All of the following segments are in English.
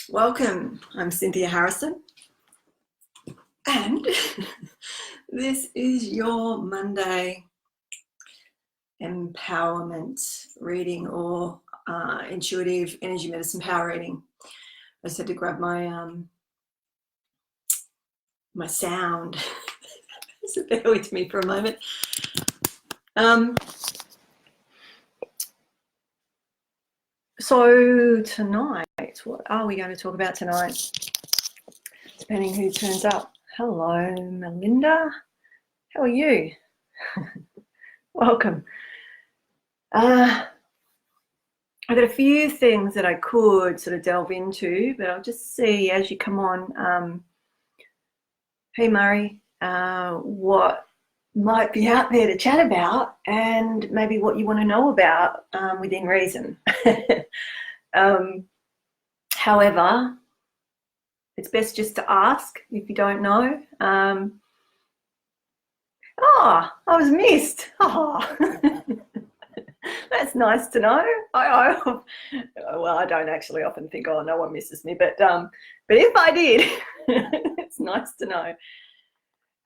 Welcome, I'm Cynthia Harrison, and this is your Monday empowerment reading or intuitive energy medicine power reading. I just had to grab my my sound, so bear with me for a moment. So tonight, what are we going to talk about tonight? Depending who turns up. Hello, Melinda. How are you? Welcome. I've got a few things that I could sort of delve into, but I'll just see as you come on. Hey, Murray, what might be out there to chat about, and maybe what you want to know about within reason. However, it's best just to ask if you don't know. I was missed. Oh. That's nice to know. Well, I don't actually often think, oh, no one misses me, but if I did, it's nice to know.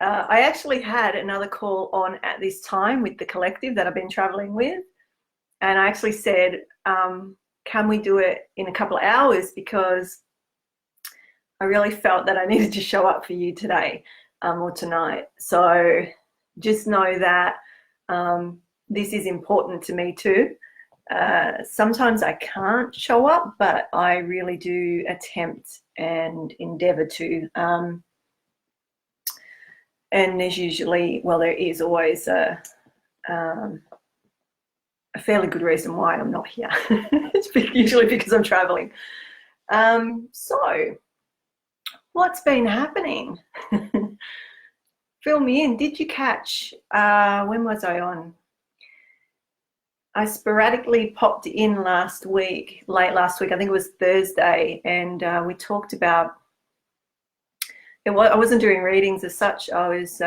I actually had another call on at this time with the collective that I've been traveling with, and I actually said, can we do it in a couple of hours, because I really felt that I needed to show up for you today or tonight. So just know that this is important to me too. Sometimes I can't show up, but I really do attempt and endeavour to. And there's usually, well, there is always a fairly good reason why I'm not here. It's usually because I'm traveling. So what's been happening? Fill me in. Did you catch, when was I on? I sporadically popped in last week, late last week, I think it was Thursday, and we talked about, I wasn't doing readings as such, I was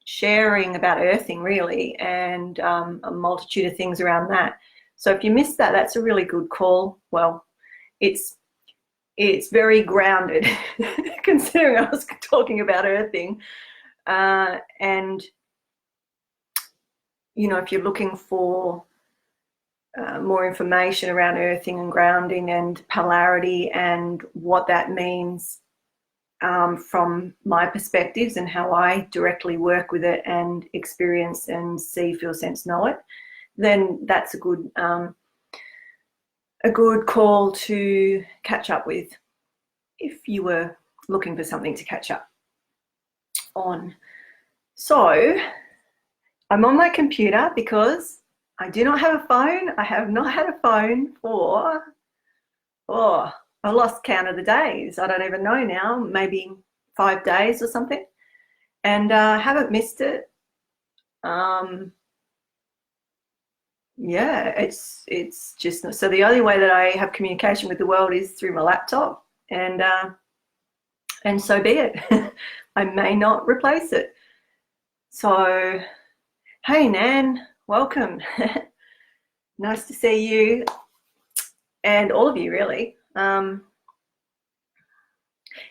sharing about earthing really, and a multitude of things around that. So if you missed that, that's a really good call. Well, it's very grounded considering I was talking about earthing. And, you know, if you're looking for more information around earthing and grounding and polarity and what that means from my perspectives and how I directly work with it and experience and see, feel, sense, know it, then that's a good call to catch up with if you were looking for something to catch up on. So I'm on my computer because I do not have a phone. I have not had a phone for, I lost count of the days. I don't even know now, maybe 5 days or something. And I haven't missed it. Yeah, it's just, so the only way that I have communication with the world is through my laptop, and so be it. I may not replace it. So, hey Nan, welcome. Nice to see you, and all of you really.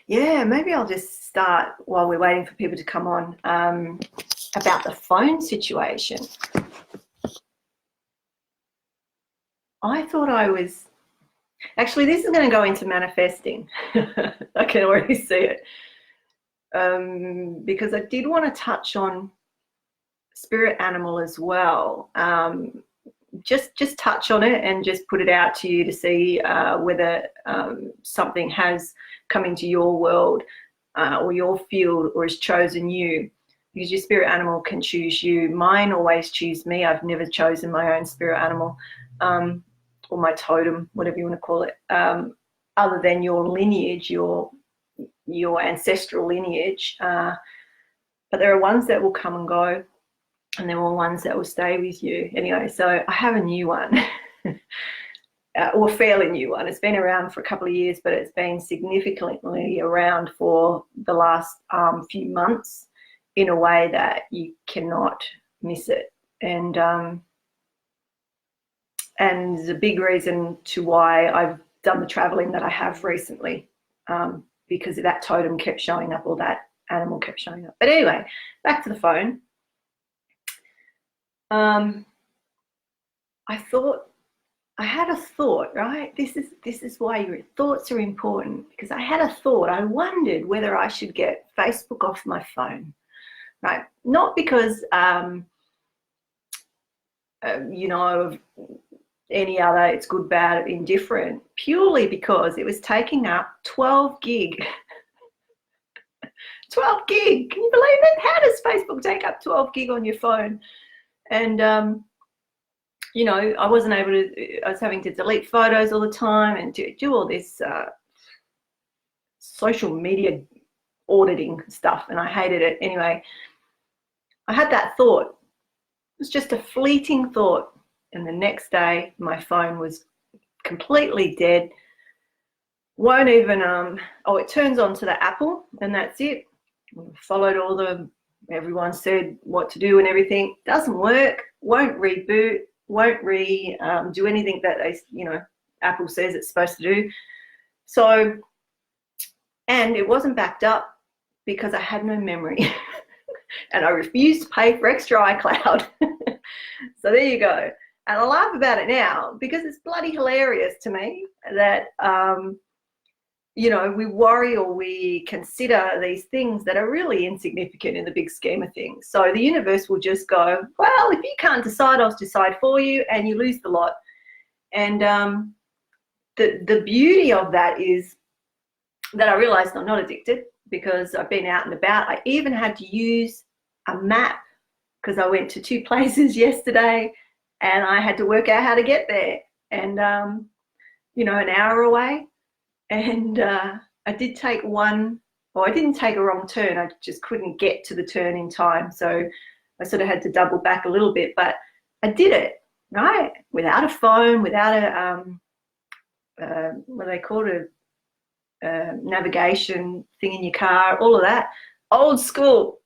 Yeah, maybe I'll just start while we're waiting for people to come on about the phone situation. I thought I was, actually this is going to go into manifesting. I can already see it. Because I did want to touch on spirit animal as well. Just touch on it and just put it out to you to see whether something has come into your world or your field or has chosen you, because your spirit animal can choose you. Mine always choose me. I've never chosen my own spirit animal or my totem, whatever you want to call it, other than your lineage, your ancestral lineage. But there are ones that will come and go, and there are ones that will stay with you. Anyway, so I have a new one, or a fairly new one. It's been around for a couple of years, but it's been significantly around for the last few months in a way that you cannot miss it. And there's a big reason to why I've done the traveling that I have recently, because that totem kept showing up, or that animal kept showing up. But anyway, back to the phone. I had a thought, right? This is why your thoughts are important, because I had a thought. I wondered whether I should get Facebook off my phone, right? Not because, you know, of any other, it's good, bad, indifferent, purely because it was taking up 12 gig. 12 gig, can you believe it? How does Facebook take up 12 gig on your phone? And, you know, I wasn't able to, I was having to delete photos all the time and do all this social media auditing stuff, and I hated it. Anyway, I had that thought. It was just a fleeting thought, and the next day my phone was completely dead. Won't even, oh, it turns on to the Apple, and that's it. Followed all the, everyone said what to do and everything. Doesn't work, won't reboot, won't do anything that they, you know, Apple says it's supposed to do. So, and it wasn't backed up because I had no memory. And I refused to pay for extra iCloud. So there you go. And I laugh about it now because it's bloody hilarious to me that, you know, we worry or we consider these things that are really insignificant in the big scheme of things. So the universe will just go, well, if you can't decide, I'll decide for you, and you lose the lot. And the beauty of that is that I realized I'm not addicted because I've been out and about. I even had to use a map because I went to 2 places yesterday and I had to work out how to get there. And, you know, an hour away. And I did take one, or I didn't take a wrong turn. I just couldn't get to the turn in time. So I sort of had to double back a little bit, but I did it, right? Without a phone, without a, what do they call it, navigation thing in your car, all of that. Old school,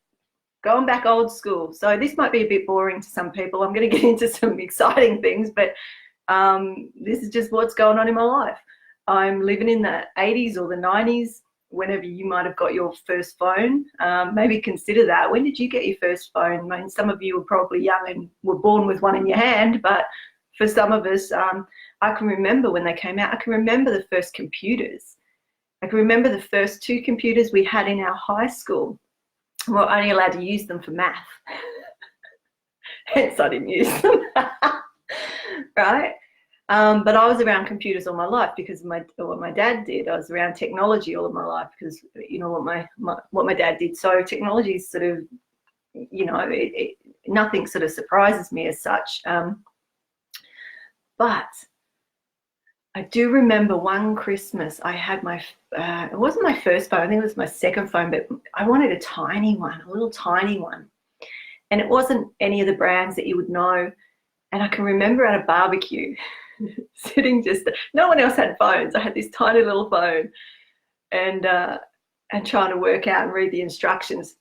going back old school. So this might be a bit boring to some people. I'm going to get into some exciting things, but this is just what's going on in my life. I'm living in the 80s or the 90s, whenever you might have got your first phone. Maybe consider that. When did you get your first phone? I mean, some of you were probably young and were born with one in your hand, but for some of us, I can remember when they came out. I can remember the first computers. I can remember the first 2 computers we had in our high school. We were only allowed to use them for math. Hence I didn't use them, right? But I was around computers all my life because of what my dad did. I was around technology all of my life because, you know, what my dad did. So technology is sort of, you know, nothing sort of surprises me as such. But I do remember one Christmas I had my, it wasn't my first phone, I think it was my second phone, but I wanted a tiny one, a little tiny one. And it wasn't any of the brands that you would know. And I can remember at a barbecue, sitting just, no one else had phones. I had this tiny little phone and trying to work out and read the instructions.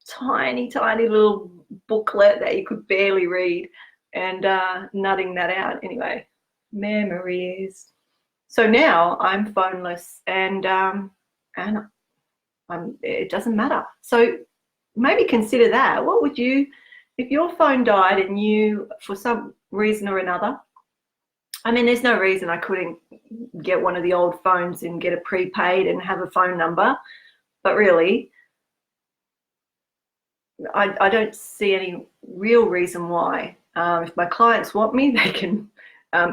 Tiny, tiny little booklet that you could barely read and nutting that out. Anyway, memories. So now I'm phoneless and it doesn't matter. So maybe consider that. What would you, if your phone died and you, for some reason or another, I mean, there's no reason I couldn't get one of the old phones and get a prepaid and have a phone number, but really, I don't see any real reason why. If my clients want me, they can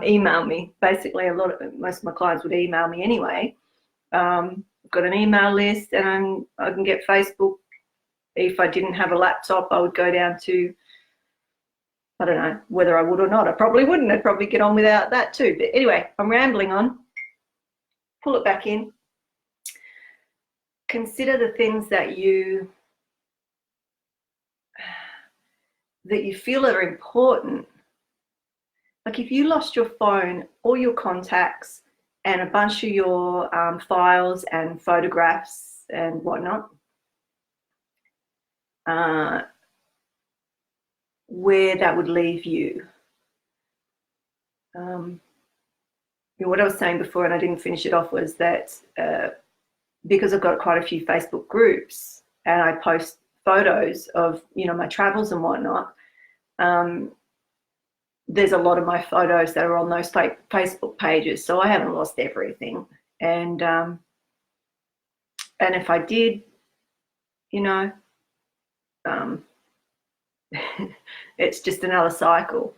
email me. Basically, most of my clients would email me anyway. Got an email list, and I can get Facebook. If I didn't have a laptop, I would go down to, I don't know whether I would or not. I probably wouldn't. I'd probably get on without that too. But anyway, I'm rambling on. Pull it back in. Consider the things that you feel are important. Like if you lost your phone, all your contacts, and a bunch of your files and photographs and whatnot, where that would leave you. what I was saying before, and I didn't finish it off, was that because I've got quite a few Facebook groups and I post photos of, you know, my travels and whatnot, there's a lot of my photos that are on those Facebook pages, so I haven't lost everything. And if I did, you know, it's just another cycle,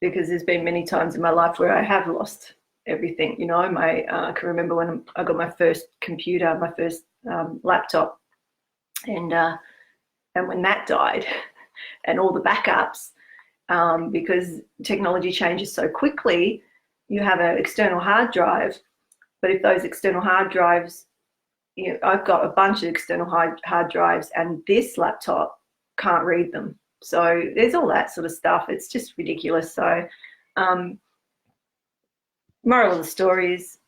because there's been many times in my life where I have lost everything. You know, I can remember when I got my first computer, my first laptop, and when that died, and all the backups, because technology changes so quickly. You have an external hard drive, but if those external hard drives, you know, I've got a bunch of external hard drives, and this laptop can't read them. So there's all that sort of stuff. It's just ridiculous. So moral of the story is,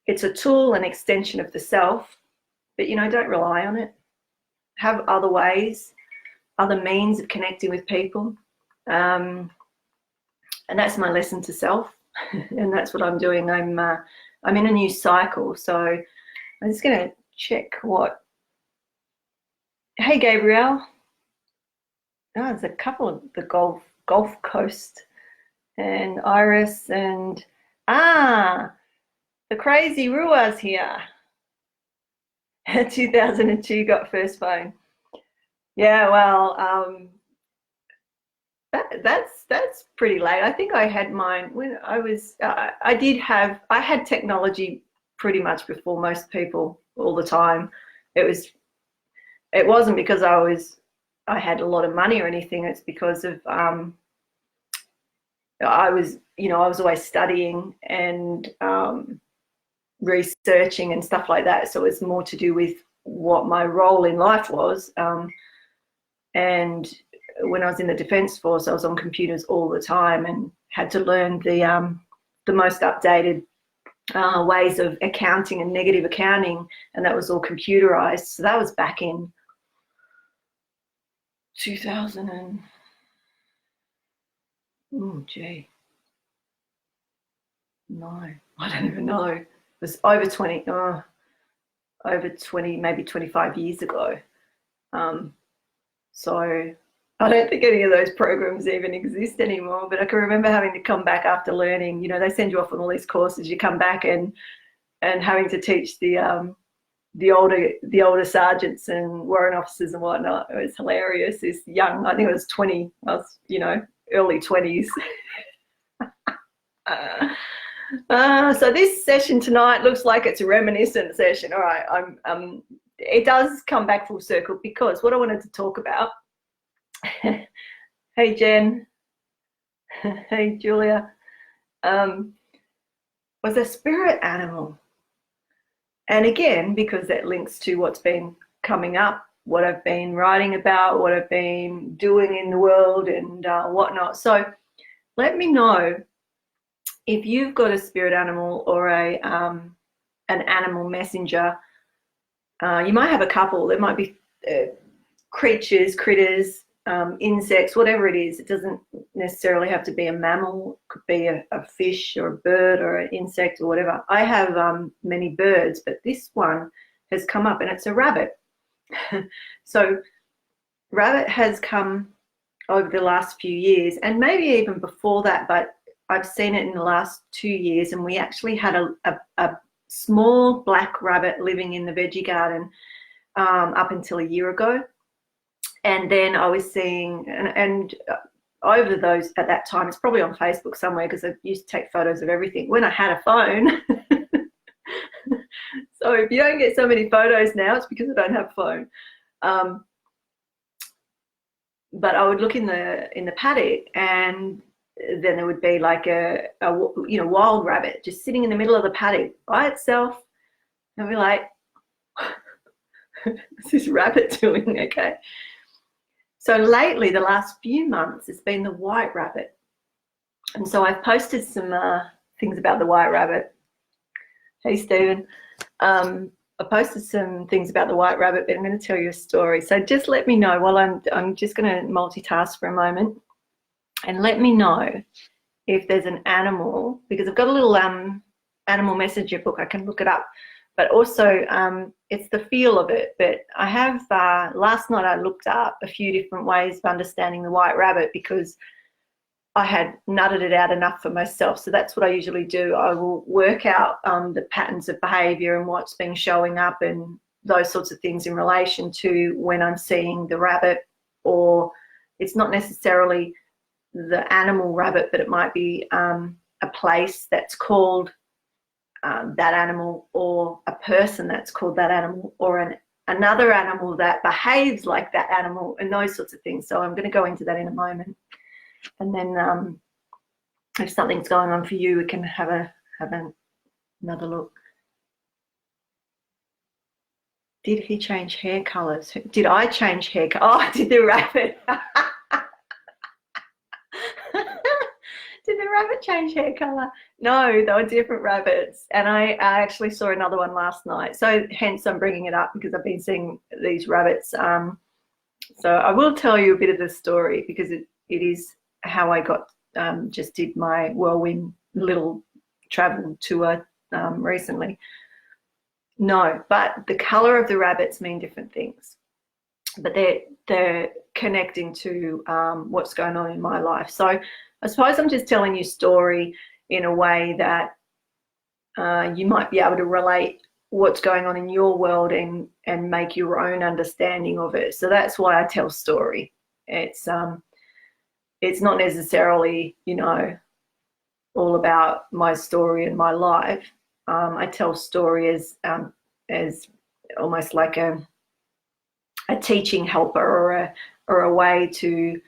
it's a tool, an extension of the self, but, you know, don't rely on it. Have other ways, other means of connecting with people. And that's my lesson to self. And that's what I'm doing. I'm in a new cycle. So I'm just going to check what. Hey, Gabrielle. Oh, there's a couple of the Gulf Coast, and Iris, and the crazy Rua's here. 2002 got first phone. Yeah, well, that's pretty late. I think I had mine when I was. I had technology pretty much before most people, all the time. It wasn't because I had a lot of money or anything. It's because of I was always studying and researching and stuff like that. So it's more to do with what my role in life was. And when I was in the Defence Force, I was on computers all the time and had to learn the most updated ways of accounting and negative accounting, and that was all computerized. So that was back in 2000 and I don't even know. It was over 20, maybe 25 years ago. So I don't think any of those programs even exist anymore, but I can remember having to come back after learning. You know, they send you off on all these courses. You come back and having to teach the older sergeants and warrant officers and whatnot. It was hilarious. This young, I think it was 20, I was, you know, early 20s. So this session tonight looks like it's a reminiscent session. All right, it does come back full circle, because what I wanted to talk about, hey Jen, hey Julia, was a spirit animal. And again, because that links to what's been coming up, what I've been writing about, what I've been doing in the world and whatnot. So let me know if you've got a spirit animal or an animal messenger. You might have a couple. There might be creatures, critters, insects, whatever it is. It doesn't necessarily have to be a mammal. It could be a fish or a bird or an insect or whatever. I have many birds, but this one has come up, and it's a rabbit. So rabbit has come over the last few years, and maybe even before that, but I've seen it in the last 2 years. And we actually had a small black rabbit living in the veggie garden up until a year ago. And then I was seeing, and over those, at that time, it's probably on Facebook somewhere, because I used to take photos of everything when I had a phone. So if you don't get so many photos now, it's because I don't have a phone. But I would look in the paddock, and then there would be like a wild rabbit just sitting in the middle of the paddock by itself. And I'd be like, what's this rabbit doing? Okay. So lately, the last few months, it's been the white rabbit. And so I've posted some things about the white rabbit. Hey, Stephen. I posted some things about the white rabbit, but I'm going to tell you a story. So just let me know while I'm just going to multitask for a moment, and let me know if there's an animal, because I've got a little animal messenger book, I can look it up, but also it's the feel of it. But I have, last night I looked up a few different ways of understanding the white rabbit because I had nutted it out enough for myself. So that's what I usually do. I will work out the patterns of behavior and what's been showing up and those sorts of things in relation to when I'm seeing the rabbit, or it's not necessarily the animal rabbit, but it might be a place that's called that animal, or a person that's called that animal, or another animal that behaves like that animal, and those sorts of things. So I'm going to go into that in a moment. And then if something's going on for you, we can have another look. Did he change hair colours? Did I change hair colours? Oh, did the rabbit? Did the rabbit change hair colour? No, they were different rabbits. And I actually saw another one last night. So hence I'm bringing it up because I've been seeing these rabbits. So I will tell you a bit of the story because it is how I got, just did my whirlwind little travel tour recently. No, but the colour of the rabbits mean different things. But they're connecting to what's going on in my life. So I suppose I'm just telling you a story in a way that you might be able to relate what's going on in your world and make your own understanding of it. So that's why I tell story. It's not necessarily, you know, all about my story and my life. I tell story as almost like a teaching helper or a way to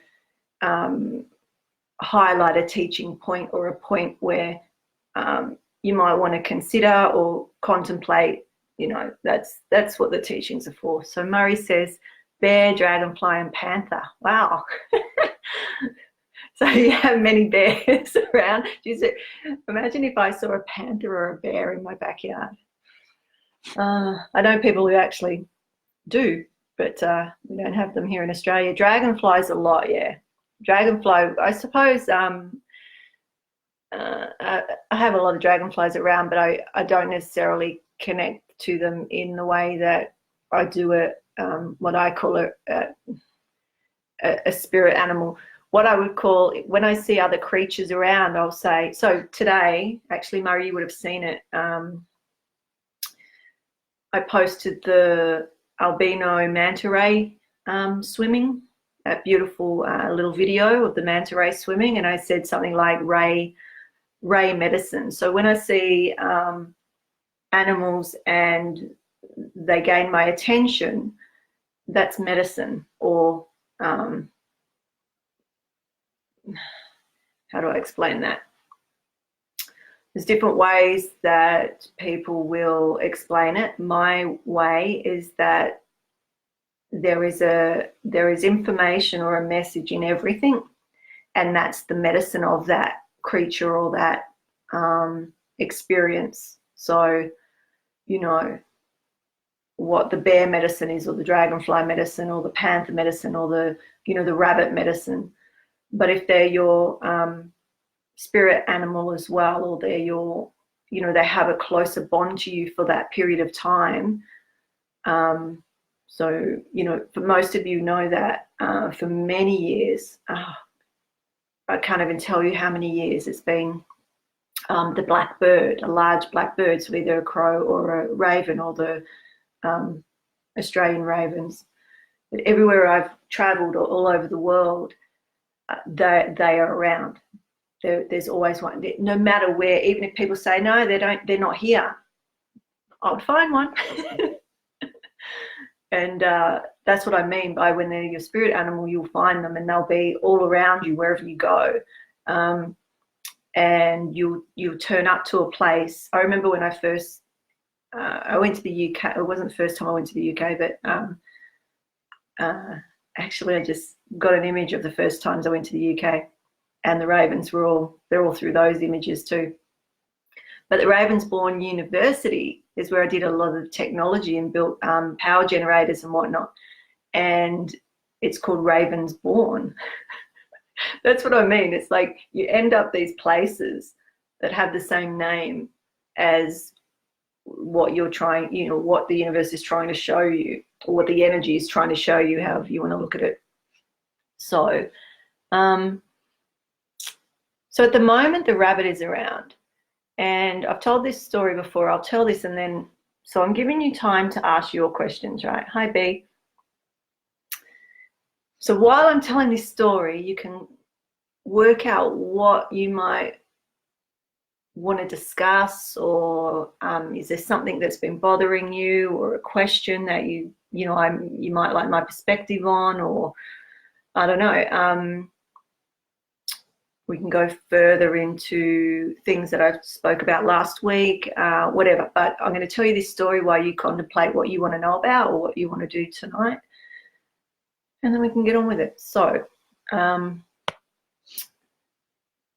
highlight a teaching point or a point where you might want to consider or contemplate. You know, that's what the teachings are for. So Murray says bear, dragonfly and panther. Wow. So you have many bears around. Imagine if I saw a panther or a bear in my backyard. I know people who actually do, but we don't have them here in Australia. Dragonflies a lot, yeah. Dragonfly, I suppose I have a lot of dragonflies around, but I don't necessarily connect to them in the way that I do what I call a spirit animal. What I would call, when I see other creatures around, I'll say, so today, actually, Murray, you would have seen it. I posted the albino manta ray swimming, that beautiful little video of the manta ray swimming, and I said something like ray medicine. So when I see animals and they gain my attention, that's medicine. Or how do I explain that? There's different ways that people will explain it. My way is that there is information or a message in everything, and that's the medicine of that creature or that experience. So, you know, what the bear medicine is, or the dragonfly medicine, or the panther medicine, or the, you know, the rabbit medicine. But if they're your spirit animal as well, or they're your, you know, they have a closer bond to you for that period of time. So, you know, for most of you know that for many years, I can't even tell you how many years it's been, the black bird, a large black bird, so either a crow or a raven, or the Australian ravens. But everywhere I've travelled all over the world, they are around. There's always one, no matter where. Even if people say no, they're not here, I would find one. And that's what I mean by when they're your spirit animal, you'll find them, and they'll be all around you wherever you go. And you'll turn up to a place. I remember when I first I went to the UK. It wasn't the first time I went to the UK, but actually I just got an image of the first times I went to the UK, and the ravens they're all through those images too. But the Ravensbourne University is where I did a lot of the technology and built power generators and whatnot. And it's called Ravensbourne. That's what I mean. It's like you end up these places that have the same name as what you're trying, you know, what the universe is trying to show you, or what the energy is trying to show you, however you want to look at it. So, so at the moment, the rabbit is around. And I've told this story before. I'll tell this and then, so I'm giving you time to ask your questions, right? Hi, B. So while I'm telling this story, you can work out what you might want to discuss, or is there something that's been bothering you, or a question that you might like my perspective on, or I don't know. We can go further into things that I spoke about last week, whatever. But I'm going to tell you this story while you contemplate what you want to know about or what you want to do tonight. And then we can get on with it. So, again,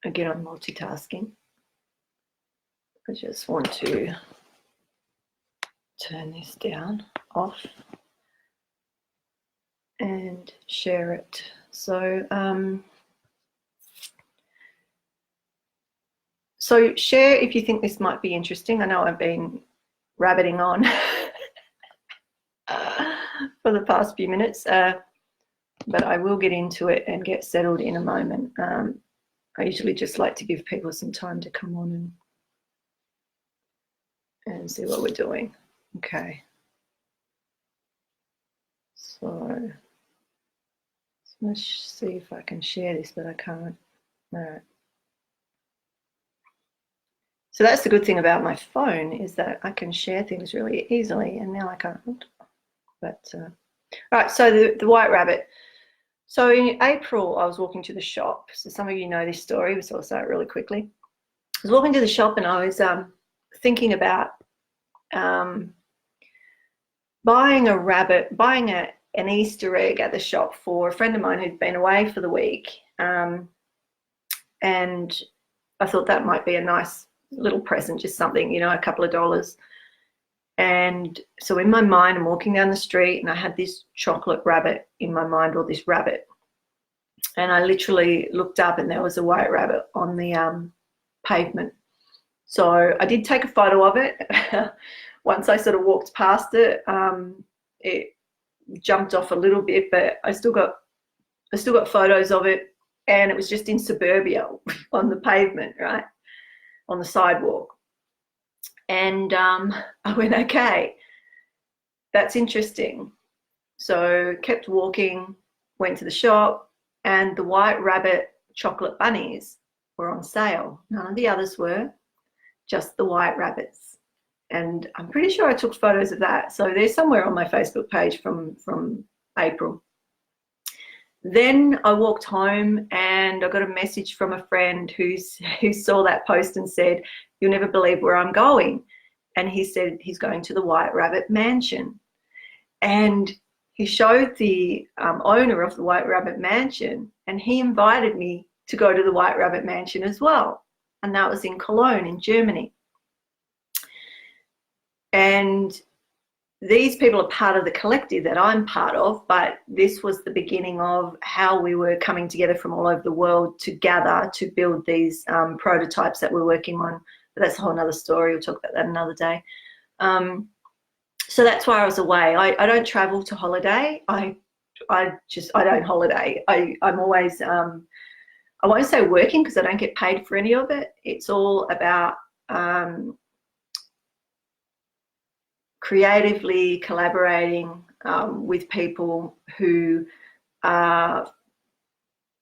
I'm multitasking. I just want to turn this down, off, and share it. So, so share if you think this might be interesting. I know I've been rabbiting on for the past few minutes, but I will get into it and get settled in a moment. I usually just like to give people some time to come on and see what we're doing. Okay. So let's see if I can share this, but I can't. All right. So that's the good thing about my phone, is that I can share things really easily, and now I can't. But all right, so the white rabbit. So in April, I was walking to the shop. So some of you know this story, so I'll say it really quickly. I was walking to the shop and I was thinking about buying an Easter egg at the shop for a friend of mine who'd been away for the week. And I thought that might be a nice little present, just something, you know, a couple of dollars. And so in my mind, I'm walking down the street and I had this chocolate rabbit in my mind, or this rabbit. And I literally looked up and there was a white rabbit on the pavement. So I did take a photo of it. Once I sort of walked past it, it jumped off a little bit, but I still got photos of it, and it was just in suburbia on the pavement, right, on the sidewalk. And I went, okay, that's interesting. So kept walking, went to the shop, and the white rabbit chocolate bunnies were on sale. None of the others were, just the white rabbits. And I'm pretty sure I took photos of that. So they're somewhere on my Facebook page from April. Then I walked home and I got a message from a friend who saw that post and said, "You'll never believe where I'm going." And he said he's going to the White Rabbit Mansion. And he showed the owner of the White Rabbit Mansion, and he invited me to go to the White Rabbit Mansion as well. And that was in Cologne in Germany. And these people are part of the collective that I'm part of, but this was the beginning of how we were coming together from all over the world to gather to build these prototypes that we're working on. But that's a whole nother story. We'll talk about that another day. So that's why I was away. I don't travel to holiday. I don't holiday. I'm always, I won't say working because I don't get paid for any of it. It's all about creatively collaborating with people who are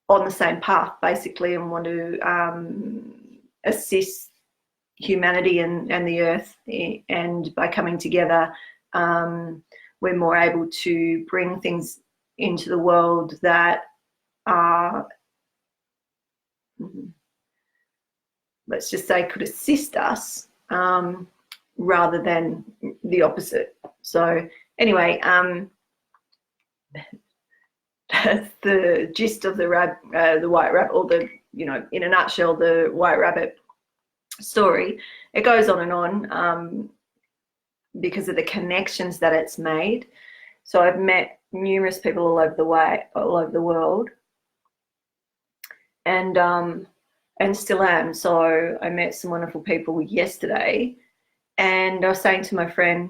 on the same path, basically, and want to assist humanity and the earth. And by coming together, we're more able to bring things into the world that are, let's just say, could assist us, rather than the opposite. So anyway, that's the gist of the white rabbit, or the, you know, in a nutshell, the white rabbit story. It goes on and on because of the connections that it's made. So I've met numerous people all over the world. and still am. So I met some wonderful people yesterday, and I was saying to my friend,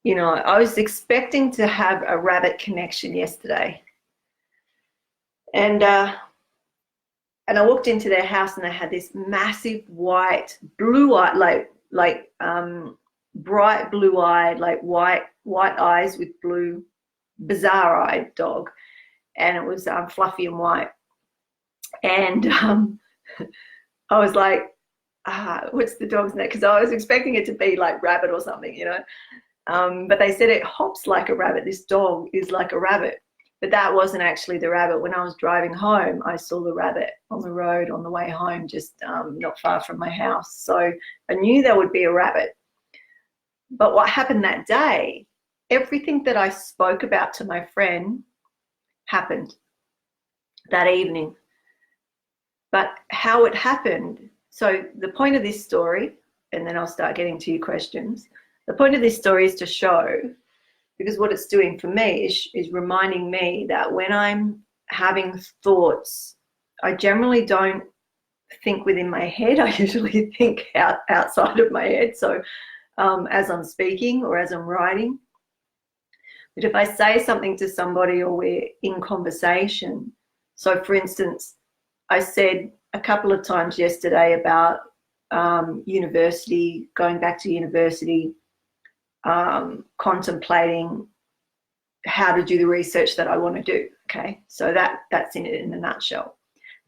you know, I was expecting to have a rabbit connection yesterday, and I walked into their house and they had this massive white, blue-eyed, like bright blue-eyed, like white eyes with blue, bizarre-eyed dog, and it was fluffy and white. And I was like, what's the dog's name? Because I was expecting it to be like rabbit or something, you know. But they said it hops like a rabbit. This dog is like a rabbit. But that wasn't actually the rabbit. When I was driving home, I saw the rabbit on the road on the way home, just not far from my house. So I knew there would be a rabbit. But what happened that day, everything that I spoke about to my friend happened that evening. But how it happened, so the point of this story, and then I'll start getting to your questions. The point of this story is to show, because what it's doing for me is reminding me that when I'm having thoughts, I generally don't think within my head. I usually think outside of my head. So as I'm speaking or as I'm writing. But if I say something to somebody or we're in conversation, so for instance, I said a couple of times yesterday about university, going back to university, contemplating how to do the research that I want to do. Okay, so that's in it in a nutshell.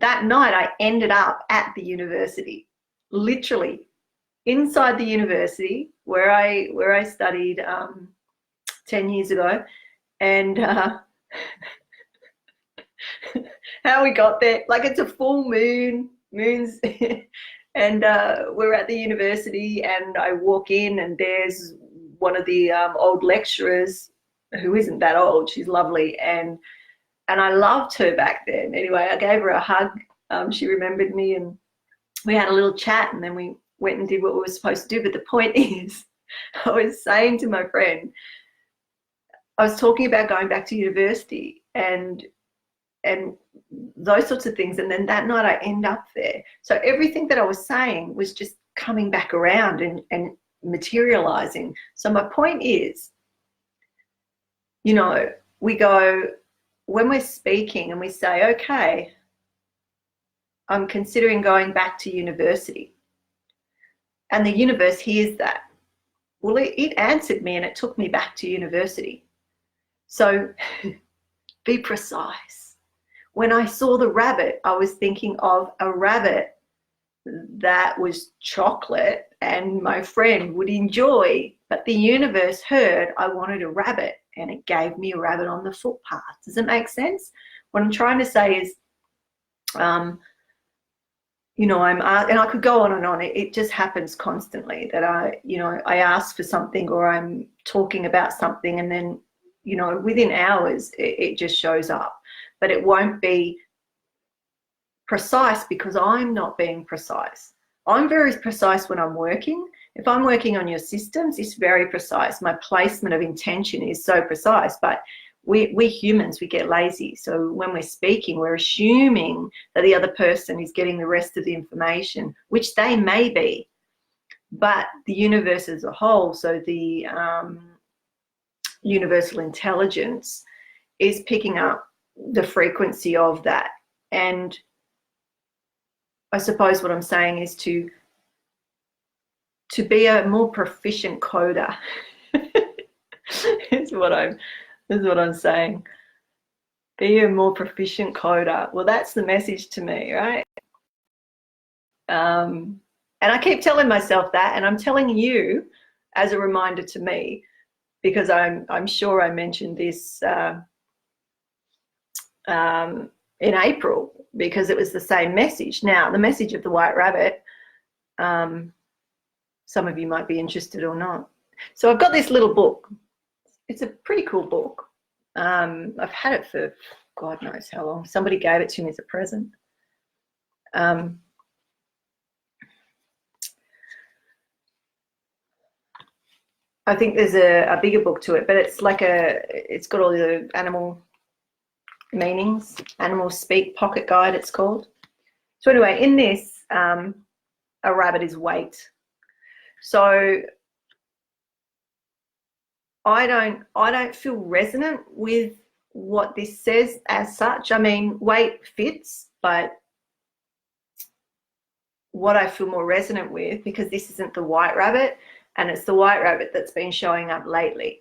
That night I ended up at the university, literally inside the university where I studied 10 years ago, and how we got there, like it's a full moons and we're at the university, and I walk in and there's one of the old lecturers who isn't that old. She's lovely, and I loved her back then. Anyway, I gave her a hug. She remembered me, and we had a little chat, and then we went and did what we were supposed to do. But the point is, I was saying to my friend, I was talking about going back to university and those sorts of things, and then that night I end up there. So everything that I was saying was just coming back around and materializing. So my point is, you know, we go, when we're speaking and we say, okay, I'm considering going back to university, and the universe hears that. Well, it answered me and it took me back to university. So be precise. When I saw the rabbit, I was thinking of a rabbit that was chocolate and my friend would enjoy, but the universe heard I wanted a rabbit and it gave me a rabbit on the footpath. Does it make sense? What I'm trying to say is, you know, and I could go on and on. It just happens constantly that I ask for something or I'm talking about something, and then, you know, within hours it just shows up. But it won't be precise because I'm not being precise. I'm very precise when I'm working. If I'm working on your systems, it's very precise. My placement of intention is so precise, but we humans, we get lazy. So when we're speaking, we're assuming that the other person is getting the rest of the information, which they may be, but the universe as a whole, so the universal intelligence is picking up the frequency of that. And I suppose what I'm saying is to be a more proficient coder is what I'm saying. Be a more proficient coder. Well, that's the message to me, right? And I keep telling myself that, and I'm telling you as a reminder to me, because I'm sure I mentioned this in April, because it was the same message. Now, the message of the white rabbit, some of you might be interested or not. So I've got this little book. It's a pretty cool book. I've had it for God knows how long. Somebody gave it to me as a present. I think there's a bigger book to it, but it's like it's got all the animal meanings. Animal Speak Pocket Guide, it's called. So anyway, in this, a rabbit is weight. So I don't feel resonant with what this says as such. I mean, weight fits, but what I feel more resonant with, because this isn't the white rabbit, and it's the white rabbit that's been showing up lately.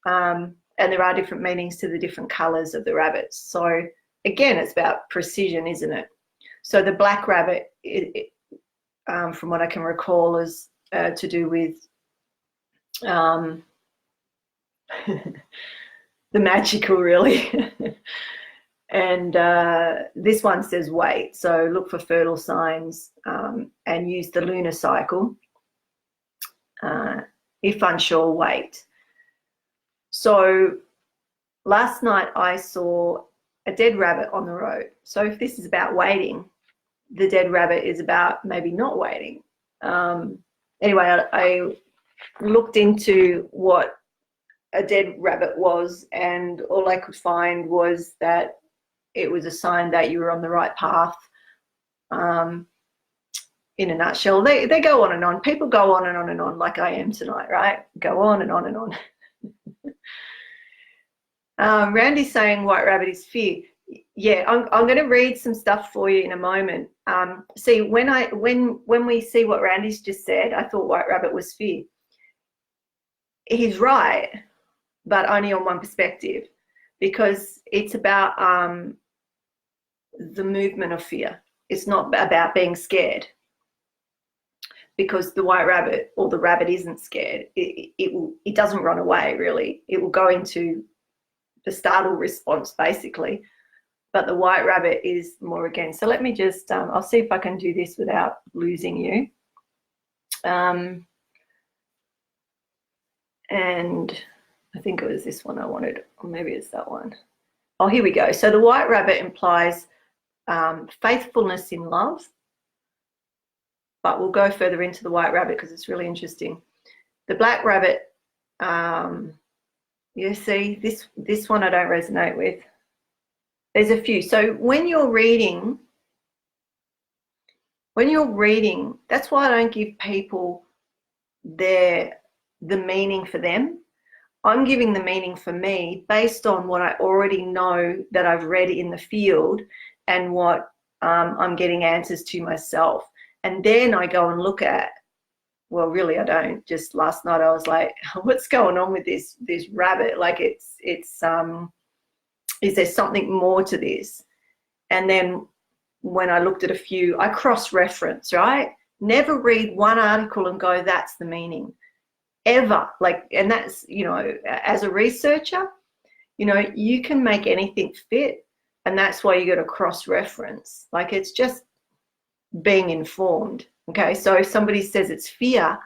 And there are different meanings to the different colors of the rabbits. So again, it's about precision, isn't it? So the black rabbit, from what I can recall, is to do with the magical, really. And this one says wait. So look for fertile signs and use the lunar cycle. If unsure, wait. So last night I saw a dead rabbit on the road. So if this is about waiting, the dead rabbit is about maybe not waiting. Anyway, I looked into what a dead rabbit was, and all I could find was that it was a sign that you were on the right path. In a nutshell, they go on and on. People go on and on and on, like I am tonight, right? Go on and on and on. Randy's saying white rabbit is fear. Yeah, I'm going to read some stuff for you in a moment. See, when we see what Randy's just said, I thought white rabbit was fear. He's right, but only on one perspective, because it's about the movement of fear. It's not about being scared, because the white rabbit, or the rabbit, isn't scared. It doesn't run away, really. It will go into the startle response, basically. But the white rabbit is more again. So let me just, I'll see if I can do this without losing you. And I think it was this one I wanted, or maybe it's that one. Oh, here we go. So the white rabbit implies faithfulness in love. But we'll go further into the white rabbit because it's really interesting. The black rabbit, you see, this one I don't resonate with. There's a few. So when you're reading, that's why I don't give people the meaning for them. I'm giving the meaning for me based on what I already know that I've read in the field, and what I'm getting answers to myself. And then I go and look at, well, really I don't. Just last night I was like, what's going on with this rabbit? Like is there something more to this? And then when I looked at a few, I cross-reference, right? Never read one article and go, that's the meaning, ever. Like, and that's, you know, as a researcher, you know, you can make anything fit, and that's why you got to cross-reference. Like, it's just being informed. Okay, so if somebody says it's fear,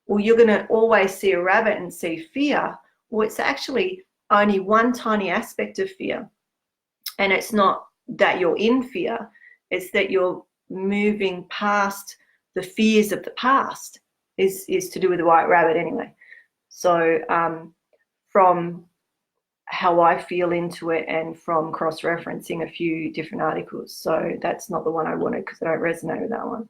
well, you're going to always see a rabbit and see fear. Well, it's actually only one tiny aspect of fear, and it's not that you're in fear, it's that you're moving past the fears of the past. Is to do with the white rabbit anyway. So from how I feel into it, and from cross-referencing a few different articles. So that's not the one I wanted, because I don't resonate with that one.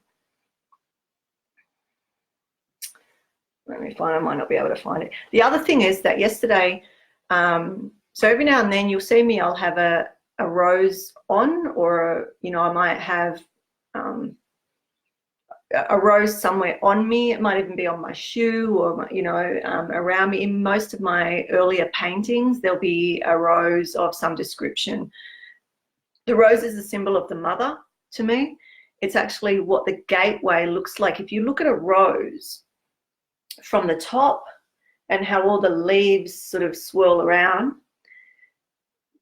Let me find, I might not be able to find it. The other thing is that yesterday, so every now and then you'll see me, I'll have a rose on, or, you know, I might have a rose somewhere on me. It might even be on my shoe, or, you know, around me. In most of my earlier paintings, there'll be a rose of some description. The rose is a symbol of the mother to me. It's actually what the gateway looks like. If you look at a rose from the top and how all the leaves sort of swirl around,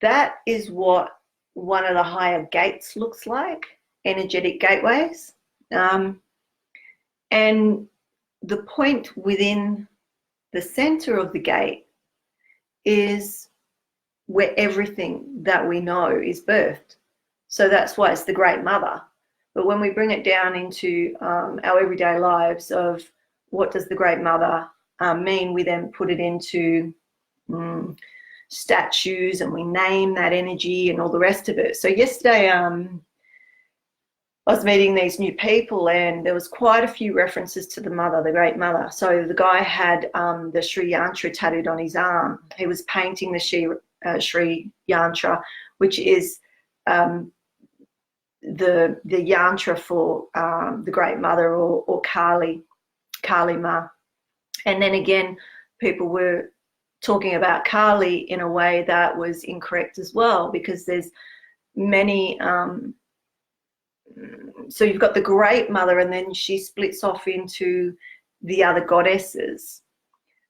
that is what one of the higher gates looks like, energetic gateways. And the point within the center of the gate is where everything that we know is birthed. So that's why it's the Great Mother. But when we bring it down into our everyday lives of what does the Great Mother mean, we then put it into statues and we name that energy and all the rest of it. So yesterday I was meeting these new people, and there was quite a few references to the mother, the great mother. So the guy had the Sri Yantra tattooed on his arm. He was painting the Sri Yantra, which is the yantra for the great mother, or Kali Ma. And then again, people were talking about Kali in a way that was incorrect as well, because there's many so you've got the great mother, and then she splits off into the other goddesses,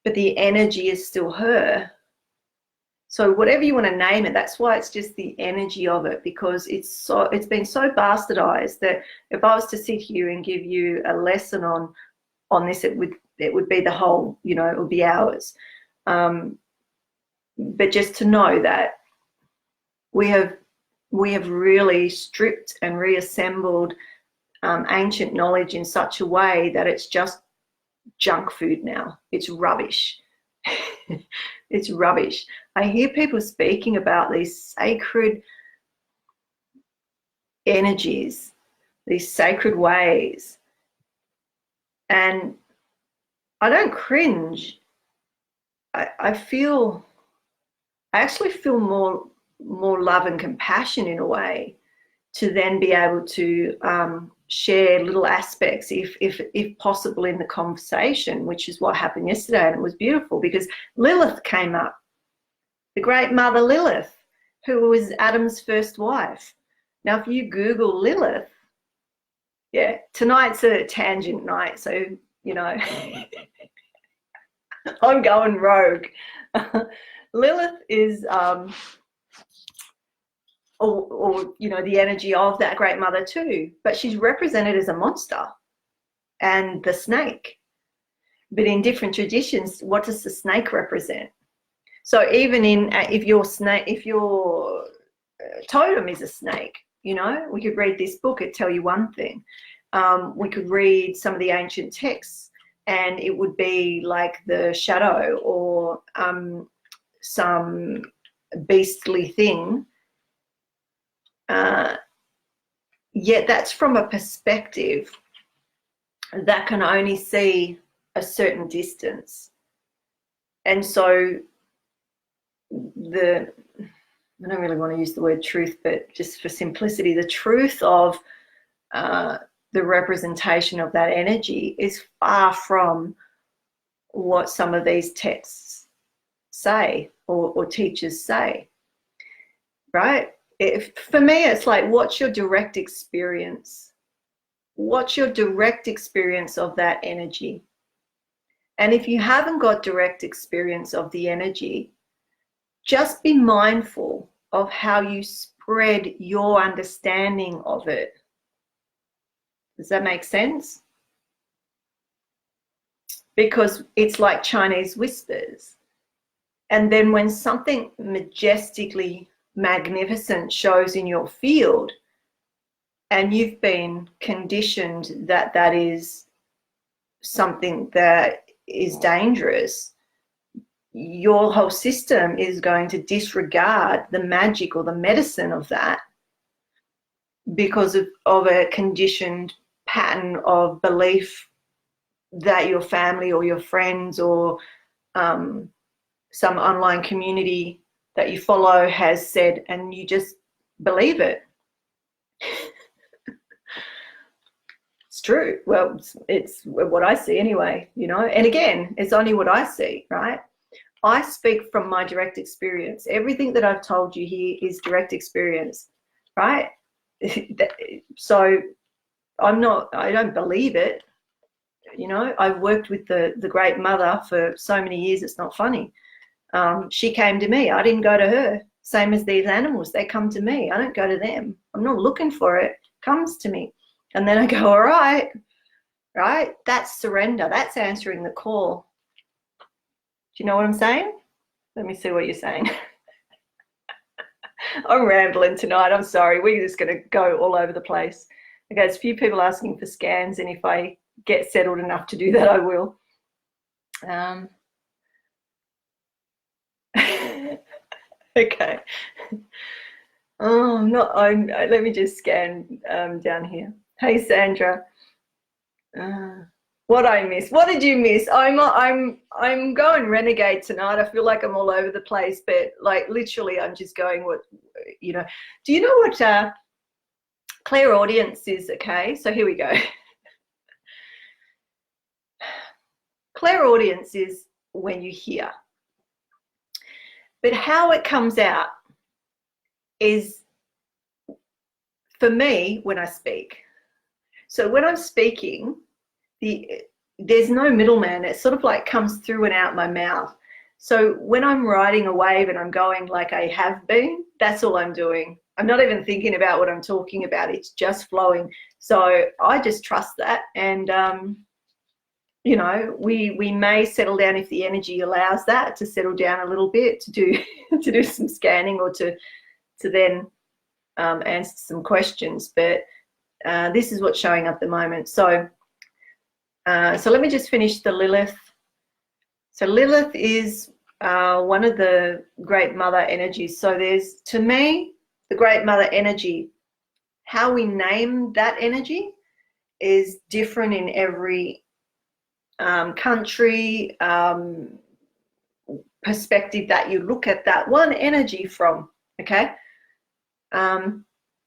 but the energy is still her. So whatever you want to name it, that's why it's just the energy of it, because it's been so bastardized that if I was to sit here and give you a lesson on this, it would be the whole, it would be hours. But just to know that we have really stripped and reassembled ancient knowledge in such a way that it's just junk food now. It's rubbish. It's rubbish. I hear people speaking about these sacred energies, these sacred ways, and I don't cringe. I actually feel more love and compassion in a way, to then be able to share little aspects, if possible, in the conversation, which is what happened yesterday. And it was beautiful because Lilith came up, the great mother Lilith, who was Adam's first wife. Now, if you Google Lilith, yeah, tonight's a tangent night, so I'm going rogue. Lilith is or the energy of that great mother too, but she's represented as a monster and the snake. But in different traditions, what does the snake represent? So even if your totem is a snake, we could read this book, it'd tell you one thing. We could read some of the ancient texts, and it would be like the shadow or some beastly thing. Yet that's from a perspective that can only see a certain distance. And so I don't really want to use the word truth, but just for simplicity, the truth of the representation of that energy is far from what some of these texts say or teachers say, right? For me, it's like, what's your direct experience? What's your direct experience of that energy? And if you haven't got direct experience of the energy, just be mindful of how you spread your understanding of it. Does that make sense? Because it's like Chinese whispers. And then when something majestically magnificent shows in your field, and you've been conditioned that that is something that is dangerous, your whole system is going to disregard the magic or the medicine of that because of a conditioned pattern of belief that your family or your friends or some online community that you follow has said, and you just believe it. It's true. Well, it's what I see anyway, and again, it's only what I see, right? I speak from my direct experience. Everything that I've told you here is direct experience, right? So I don't believe it. I've worked with the great mother for so many years, it's not funny. She came to me. I didn't go to her. Same as these animals. They come to me. I don't go to them. I'm not looking for it. It comes to me. And then I go, all right, right? That's surrender. That's answering the call. Do you know what I'm saying? Let me see what you're saying. I'm rambling tonight. I'm sorry. We're just going to go all over the place. Okay, there's a few people asking for scans, and if I get settled enough to do that, I will. Okay. Oh, let me just scan down here. Hey, Sandra. What I miss? What did you miss? I'm going renegade tonight. I feel like I'm all over the place, but like literally, I'm just going. What, you know? Do you know what clairaudience is? Okay, so here we go. Clairaudience is when you hear, but how it comes out is, for me, when I speak. So when I'm speaking, there's no middleman. It sort of like comes through and out my mouth. So when I'm riding a wave and I'm going like I have been, that's all I'm doing. I'm not even thinking about what I'm talking about. It's just flowing. So I just trust that. And, you know, we may settle down if the energy allows that to settle down a little bit, to do to do some scanning, or to then answer some questions. But this is what's showing up at the moment. So let me just finish the Lilith. So Lilith is one of the great mother energies. So there's, to me, the great mother energy, how we name that energy is different in every country, perspective that you look at that one energy from, okay? And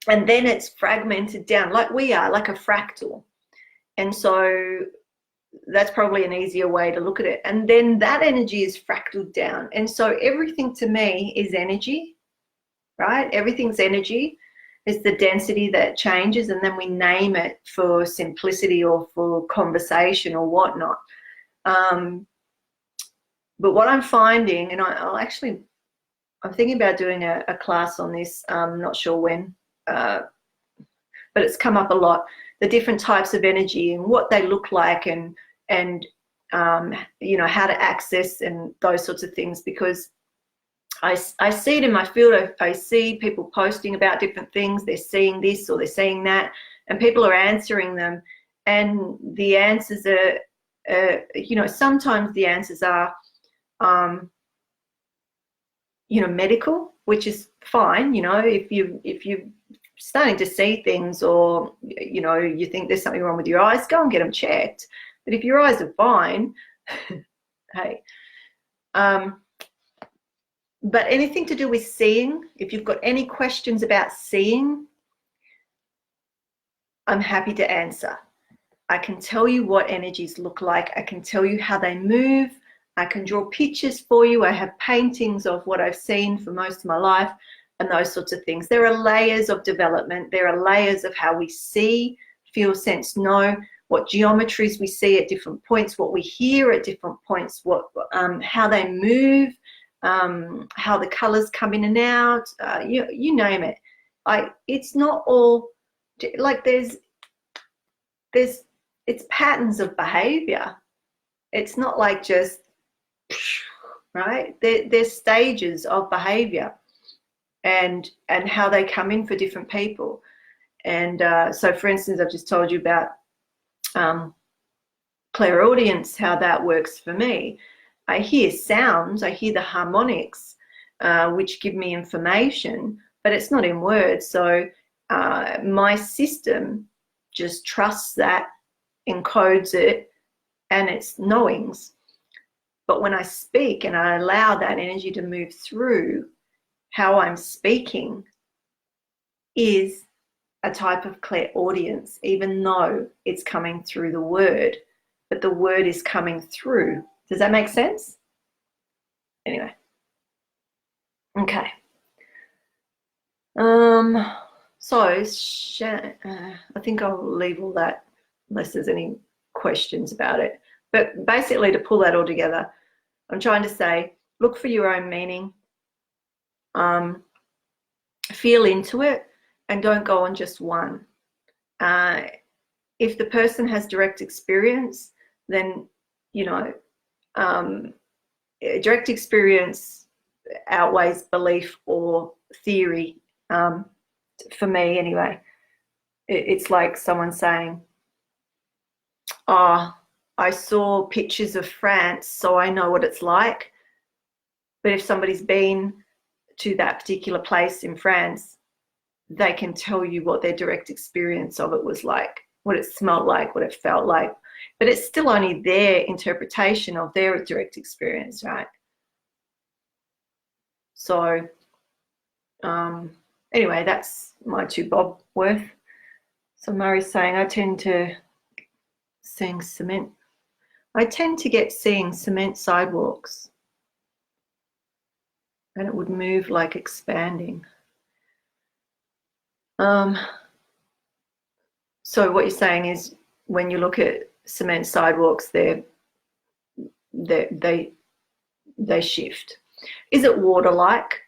then it's fragmented down like we are, like a fractal. And so that's probably an easier way to look at it. And then that energy is fractaled down. And so everything to me is energy, right? Everything's energy. Is the density that changes, and then we name it for simplicity or for conversation or whatnot. But what I'm finding, and I'm thinking about doing a class on this, I'm not sure when, but it's come up a lot, the different types of energy and what they look like, and you know, how to access and those sorts of things, because I see it in my field. I see people posting about different things. They're seeing this or they're seeing that, and people are answering them. And the answers are, you know, sometimes the answers are, you know, medical, which is fine. You know, if you're starting to see things, or, you know, you think there's something wrong with your eyes, go and get them checked. But if your eyes are fine, hey. But anything to do with seeing, if you've got any questions about seeing, I'm happy to answer. I can tell you what energies look like. I can tell you how they move. I can draw pictures for you. I have paintings of what I've seen for most of my life and those sorts of things. There are layers of development. There are layers of how we see, feel, sense, know, what geometries we see at different points, what we hear at different points, what how they move, how the colors come in and out, you name it. It's not all like there's it's patterns of behavior. It's not like just, right? There's stages of behavior, and how they come in for different people. And so, for instance, I've just told you about clairaudience, how that works for me. I hear sounds, I hear the harmonics, which give me information, but it's not in words. So my system just trusts that, encodes it, and it's knowings. But when I speak and I allow that energy to move through, how I'm speaking is a type of clairaudience, even though it's coming through the word, but the word is coming through. Does that make sense? Anyway. Okay. So I think I'll leave all that unless there's any questions about it. But basically, to pull that all together, I'm trying to say, look for your own meaning, feel into it, and don't go on just one. If the person has direct experience, then, you know, direct experience outweighs belief or theory, for me anyway. It's like someone saying, oh, I saw pictures of France, so I know what it's like. But if somebody's been to that particular place in France, they can tell you what their direct experience of it was like, what it smelled like, what it felt like. But it's still only their interpretation of their direct experience, right? So anyway, that's my 2 bob worth. So Murray's saying, I tend to get seeing cement sidewalks, and it would move like expanding. So what you're saying is, when you look at cement sidewalks, they shift. Is it water-like?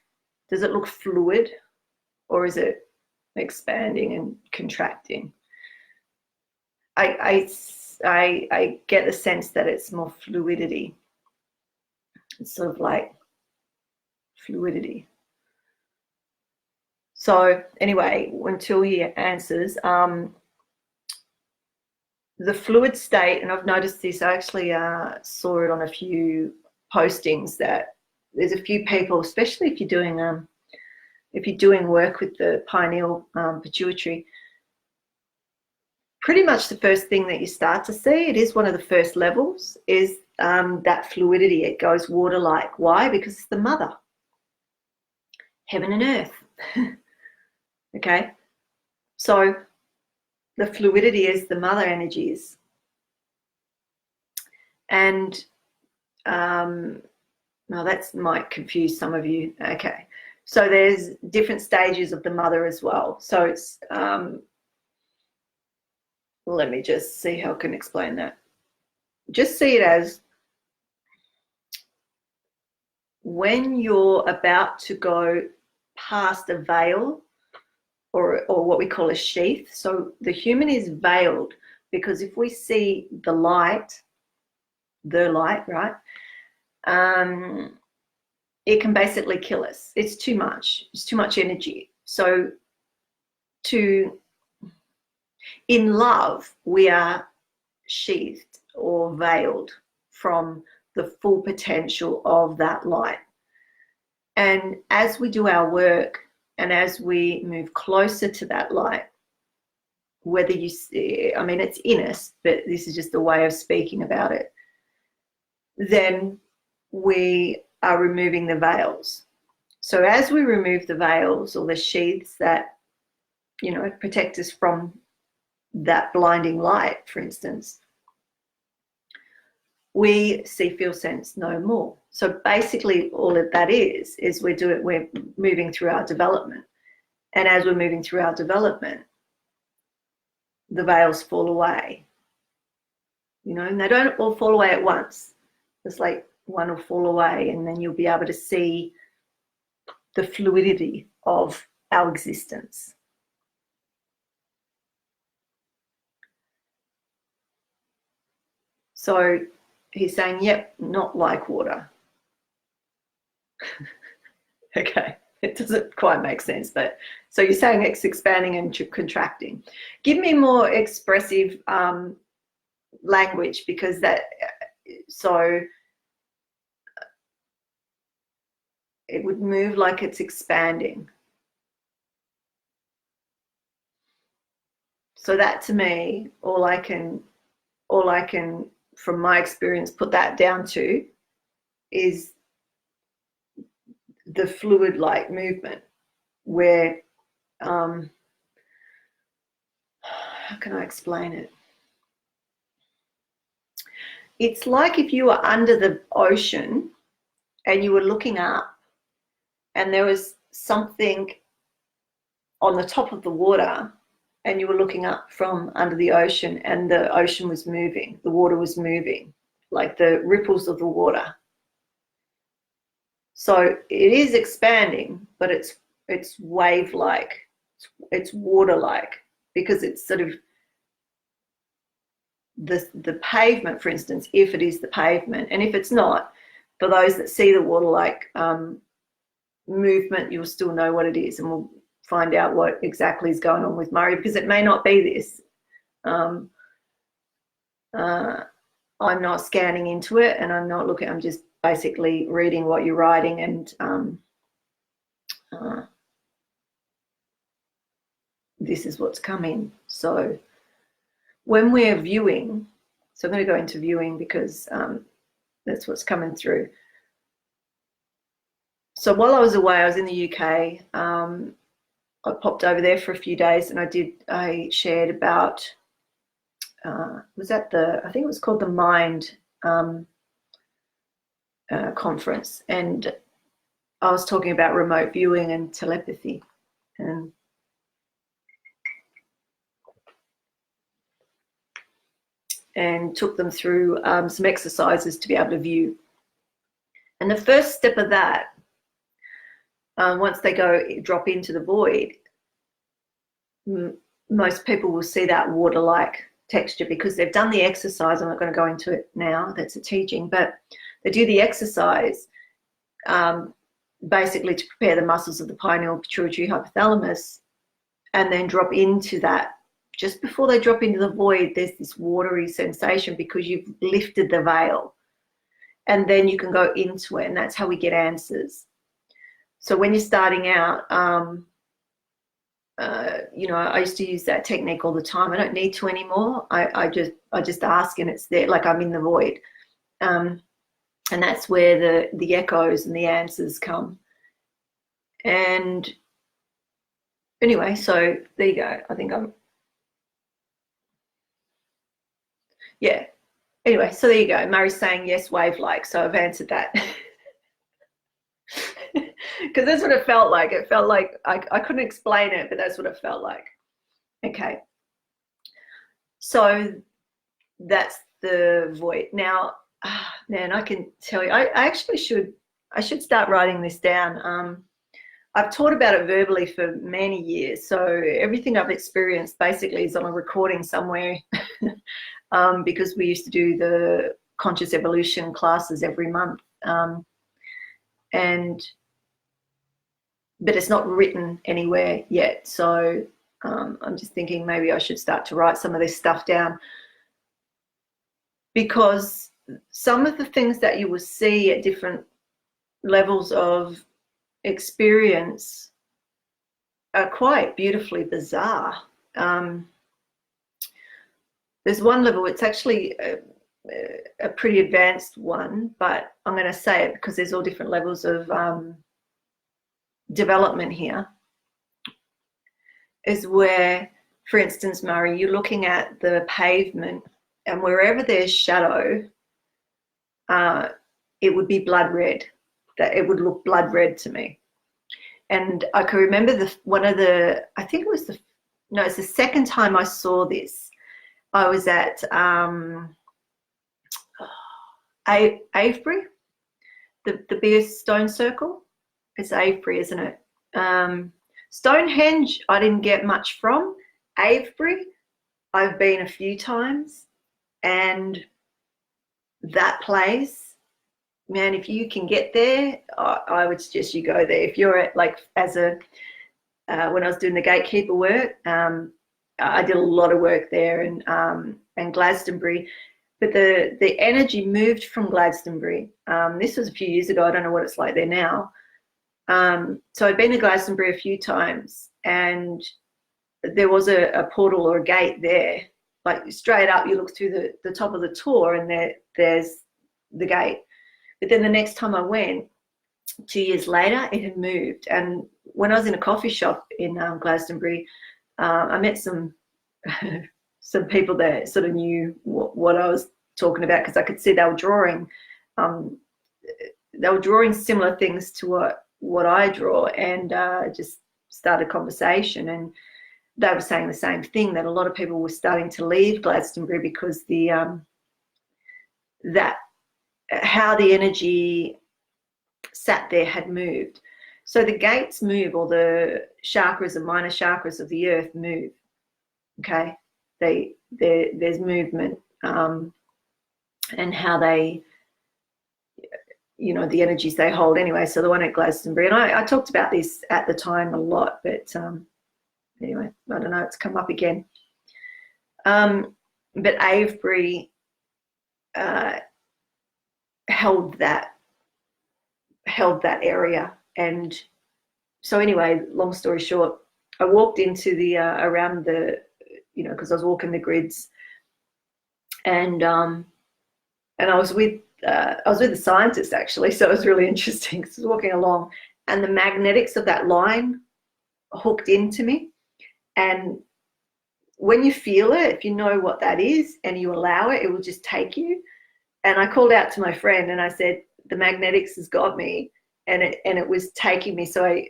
Does it look fluid, or is it expanding and contracting? I get the sense that it's more fluidity. It's sort of like fluidity. So anyway, until he answers, the fluid state, and I've noticed this, I actually saw it on a few postings, that there's a few people, especially if you're doing work with the pineal pituitary, pretty much the first thing that you start to see, it is one of the first levels, is that fluidity. It goes water-like. Why? Because it's the mother, heaven and earth. Okay, so the fluidity is the mother energies. And now that might confuse some of you. Okay, so there's different stages of the mother as well. So it's let me just see how I can explain that. Just see it as when you're about to go past a veil, or what we call a sheath. So the human is veiled, because if we see the light, right, it can basically kill us. It's too much. It's too much energy. So in love, we are sheathed or veiled from the full potential of that light. And as we do our work, and as we move closer to that light, whether you see, I mean, it's in us, but this is just a way of speaking about it, then we are removing the veils. So as we remove the veils, or the sheaths that, protect us from that blinding light, for instance, we see, feel, sense no more. So basically all of that is we're moving through our development. And as we're moving through our development, the veils fall away, and they don't all fall away at once. It's like one will fall away, and then you'll be able to see the fluidity of our existence. So he's saying, yep, not like water. Okay, it doesn't quite make sense, but so you're saying it's expanding and contracting. Give me more expressive language, because so it would move like it's expanding. So that, to me, all I can from my experience put that down to is the fluid-like movement, where how can I explain it? It's like if you were under the ocean and you were looking up, and there was something on the top of the water, and you were looking up from under the ocean, and the ocean was moving, the water was moving, like the ripples of the water. So it is expanding, but it's wave-like, it's water-like, because it's sort of the pavement, for instance, if it is the pavement. And if it's not, for those that see the water-like movement, you'll still know what it is, and we'll find out what exactly is going on with Murray, because it may not be this. I'm not scanning into it, and I'm not looking, I'm just basically reading what you're writing, and this is what's coming. So when we're viewing, so I'm going to go into viewing because that's what's coming through. So while I was away, I was in the UK. I popped over there for a few days, and I shared about, was that I think it was called the Mind conference, and I was talking about remote viewing and telepathy, and took them through some exercises to be able to view. And the first step of that, once they drop into the void, most people will see that water-like texture because they've done the exercise. I'm not going to go into it now, that's a teaching, but they do the exercise basically to prepare the muscles of the pineal, pituitary, hypothalamus, and then drop into that. Just before they drop into the void, there's this watery sensation because you've lifted the veil, and then you can go into it, and that's how we get answers. So when you're starting out, you know, I used to use that technique all the time. I don't need to anymore. I just ask, and it's there, like I'm in the void, and that's where the echoes and the answers come. And anyway, so there you go. I think yeah. Anyway, so there you go. Murray's saying yes, wave-like. So I've answered that. Because that's what it felt like. It felt like I couldn't explain it, but that's what it felt like. Okay. So that's the void. Now, man, I can tell you, I should start writing this down. I've taught about it verbally for many years. So everything I've experienced basically is on a recording somewhere. Because we used to do the conscious evolution classes every month. But it's not written anywhere yet. So I'm just thinking maybe I should start to write some of this stuff down, because some of the things that you will see at different levels of experience are quite beautifully bizarre. There's one level, it's actually a pretty advanced one, but I'm going to say it because there's all different levels of development here, is where, for instance, Murray, you're looking at the pavement, and wherever there's shadow, it would be blood red. That it would look blood red to me. And I can remember I think it was it's the second time I saw this. I was at Avebury, the biggest stone circle. It's Avebury, isn't it? Stonehenge, I didn't get much from. Avebury, I've been a few times, and that place, man, if you can get there, I would suggest you go there. If you're at, like, when I was doing the gatekeeper work, I did a lot of work there, and Glastonbury, but the energy moved from Glastonbury. This was a few years ago. I don't know what it's like there now. So I'd been to Glastonbury a few times, and there was a portal or a gate there. Like, straight up, you look through the top of the tour, and there's the gate. But then the next time I went, 2 years later, it had moved. And when I was in a coffee shop in Glastonbury, I met some people that sort of knew what I was talking about, because I could see they were drawing. They were drawing similar things to what I draw, and just started a conversation. And they were saying the same thing, that a lot of people were starting to leave Glastonbury because how the energy sat there had moved. So the gates move, or the chakras and minor chakras of the earth move. Okay, there's movement, and how they, the energies they hold. Anyway, so the one at Glastonbury, and I talked about this at the time a lot, but anyway, I don't know, it's come up again. But Avebury held that area, and So anyway, long story short, I walked into the around the, you know, because I was walking the grids, and I was with the scientist actually, so it was really interesting because I was walking along, and the magnetics of that line hooked into me. And when you feel it, if you know what that is and you allow it, it will just take you. And I called out to my friend and I said, the magnetics has got me, and it was taking me. So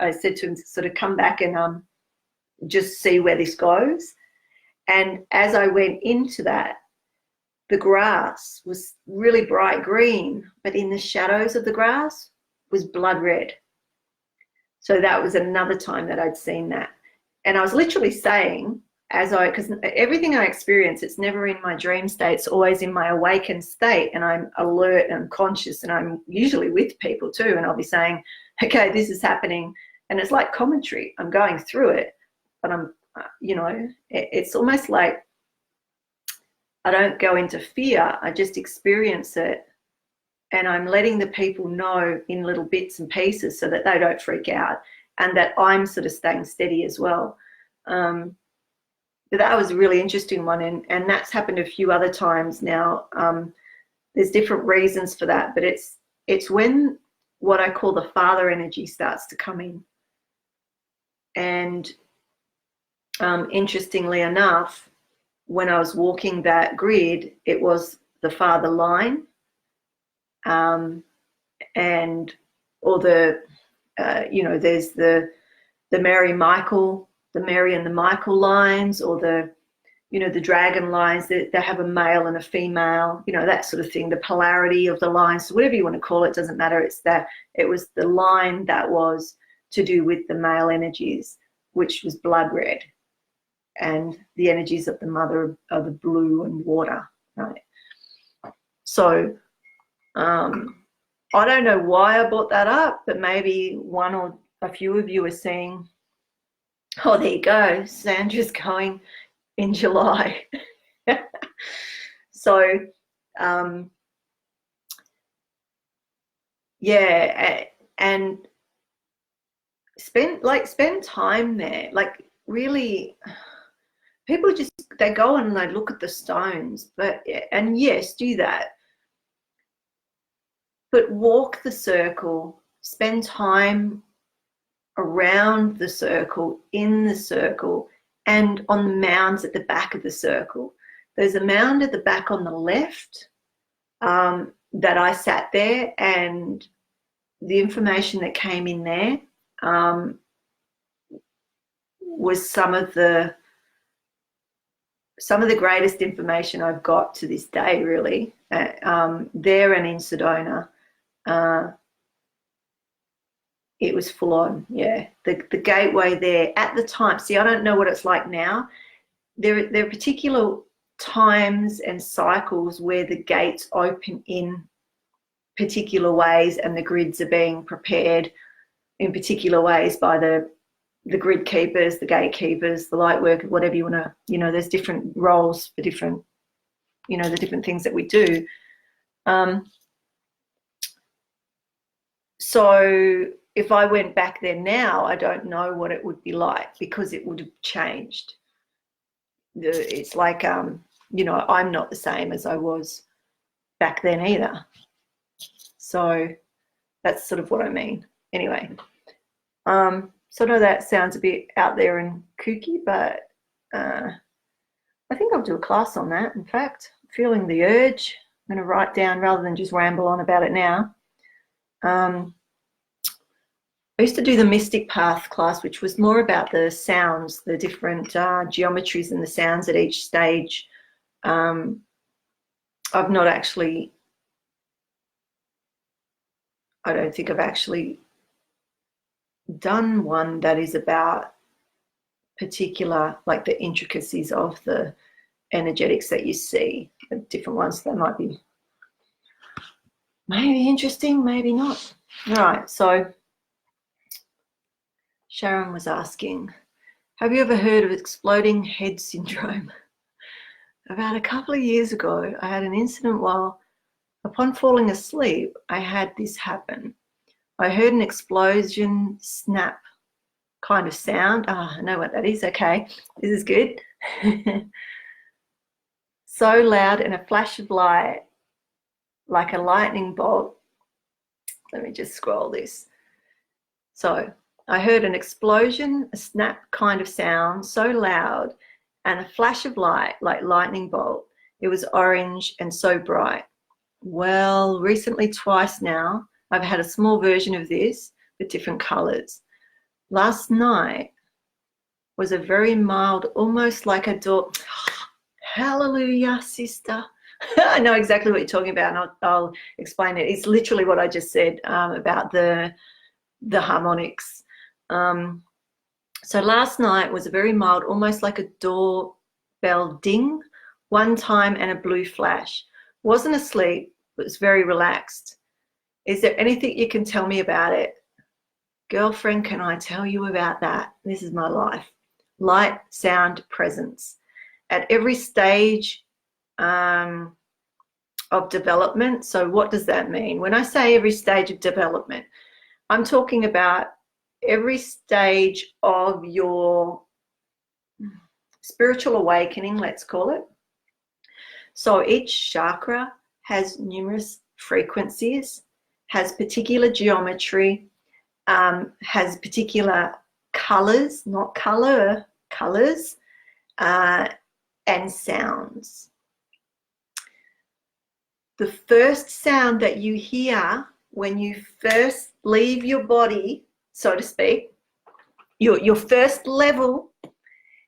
I said to him, sort of come back and just see where this goes. And as I went into that, the grass was really bright green, but in the shadows of the grass was blood red. So that was another time that I'd seen that. And I was literally saying, because everything I experience, it's never in my dream state, it's always in my awakened state, and I'm alert and conscious, and I'm usually with people too, and I'll be saying, okay, this is happening, and it's like commentary. I'm going through it, but I'm, you know, it's almost like I don't go into fear, I just experience it, and I'm letting the people know in little bits and pieces so that they don't freak out, and that I'm sort of staying steady as well. But that was a really interesting one, and that's happened a few other times now. There's different reasons for that, but it's when what I call the father energy starts to come in. And interestingly enough, when I was walking that grid, it was the father line, and or the you know, there's the Mary Michael, the Mary and the Michael lines, or the, you know, the dragon lines that they have a male and a female, you know, that sort of thing, the polarity of the lines, so whatever you want to call it, doesn't matter. It's that it was the line that was to do with the male energies, which was blood red, and the energies of the mother are the blue and water, right? So I don't know why I brought that up, but maybe one or a few of you are saying, oh, there you go, Sandra's going in July. So yeah, and spend time there. Like, really, people just, they go and they look at the stones, and yes, do that, but walk the circle, spend time around the circle, in the circle, and on the mounds at the back of the circle. There's a mound at the back on the left that I sat there, and the information that came in there was some of the greatest information I've got to this day, really. There and in Sedona, it was full on, yeah. The gateway there at the time, see, I don't know what it's like now. There are particular times and cycles where the gates open in particular ways, and the grids are being prepared in particular ways by the grid keepers, the gatekeepers, the light workers, whatever you want to, you know, there's different roles for different, you know, the different things that we do. So if I went back there now, I don't know what it would be like, because it would have changed. It's like, you know, I'm not the same as I was back then either. So that's sort of what I mean. Anyway, so I know that sounds a bit out there and kooky, but I think I'll do a class on that. In fact, I'm feeling the urge. I'm going to write down rather than just ramble on about it now. I used to do the Mystic Path class, which was more about the sounds, the different geometries and the sounds at each stage. I've not actually, I don't think I've actually done one that is about particular, like the intricacies of the energetics that you see, the different ones that might be maybe interesting, maybe not. All right, so Sharon was asking, have you ever heard of exploding head syndrome? About a couple of years ago, I had an incident while, upon falling asleep, I had this happen. I heard an explosion, snap kind of sound. I know what that is. Okay, this is good. So loud, and a flash of light like a lightning bolt. Let me just scroll this. So I heard an explosion, a snap kind of sound, so loud, and a flash of light like lightning bolt. It was orange and so bright. Well, recently twice now, I've had a small version of this with different colors. Last night was a very mild, almost like a door. Hallelujah, sister. I know exactly what you're talking about, and I'll explain it. It's literally what I just said about the harmonics. So last night was a very mild, almost like a doorbell ding, one time, and a blue flash. Wasn't asleep, but was very relaxed. Is there anything you can tell me about it? Girlfriend, can I tell you about that? This is my life. Light, sound, presence. At every stage of development. So what does that mean? When I say every stage of development, I'm talking about every stage of your spiritual awakening, let's call it. So each chakra has numerous frequencies, has particular geometry, has particular colors, not color, colors, and sounds. The first sound that you hear when you first leave your body, so to speak, your first level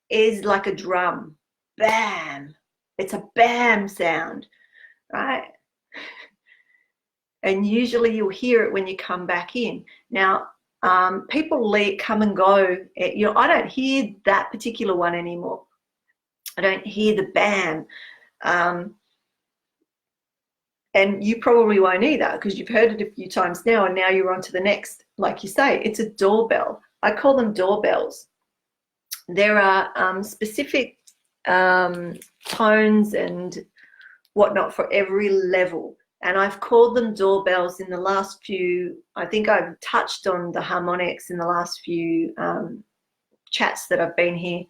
is like a drum. Bam. It's a bam sound, right? And usually you'll hear it when you come back in. Now, people come and go. You know, I don't hear that particular one anymore. I don't hear the bam. And you probably won't either, because you've heard it a few times now, and now you're on to the next. Like you say, it's a doorbell. I call them doorbells. There are specific tones and whatnot for every level. And I've called them doorbells in the last few, I think I've touched on the harmonics in the last few chats that I've been here.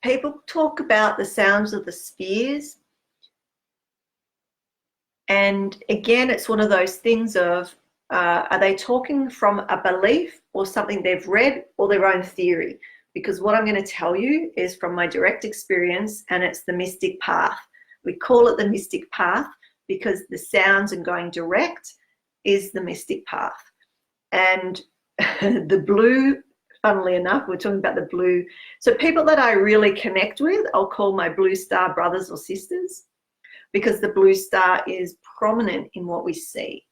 People talk about the sounds of the spheres. And again, it's one of those things of, are they talking from a belief or something they've read or their own theory? Because what I'm going to tell you is from my direct experience, and it's the mystic path. We call it the mystic path because the sounds and going direct is the mystic path. And the blue, funnily enough, we're talking about the blue. So people that I really connect with, I'll call my blue star brothers or sisters, because the blue star is prominent in what we see.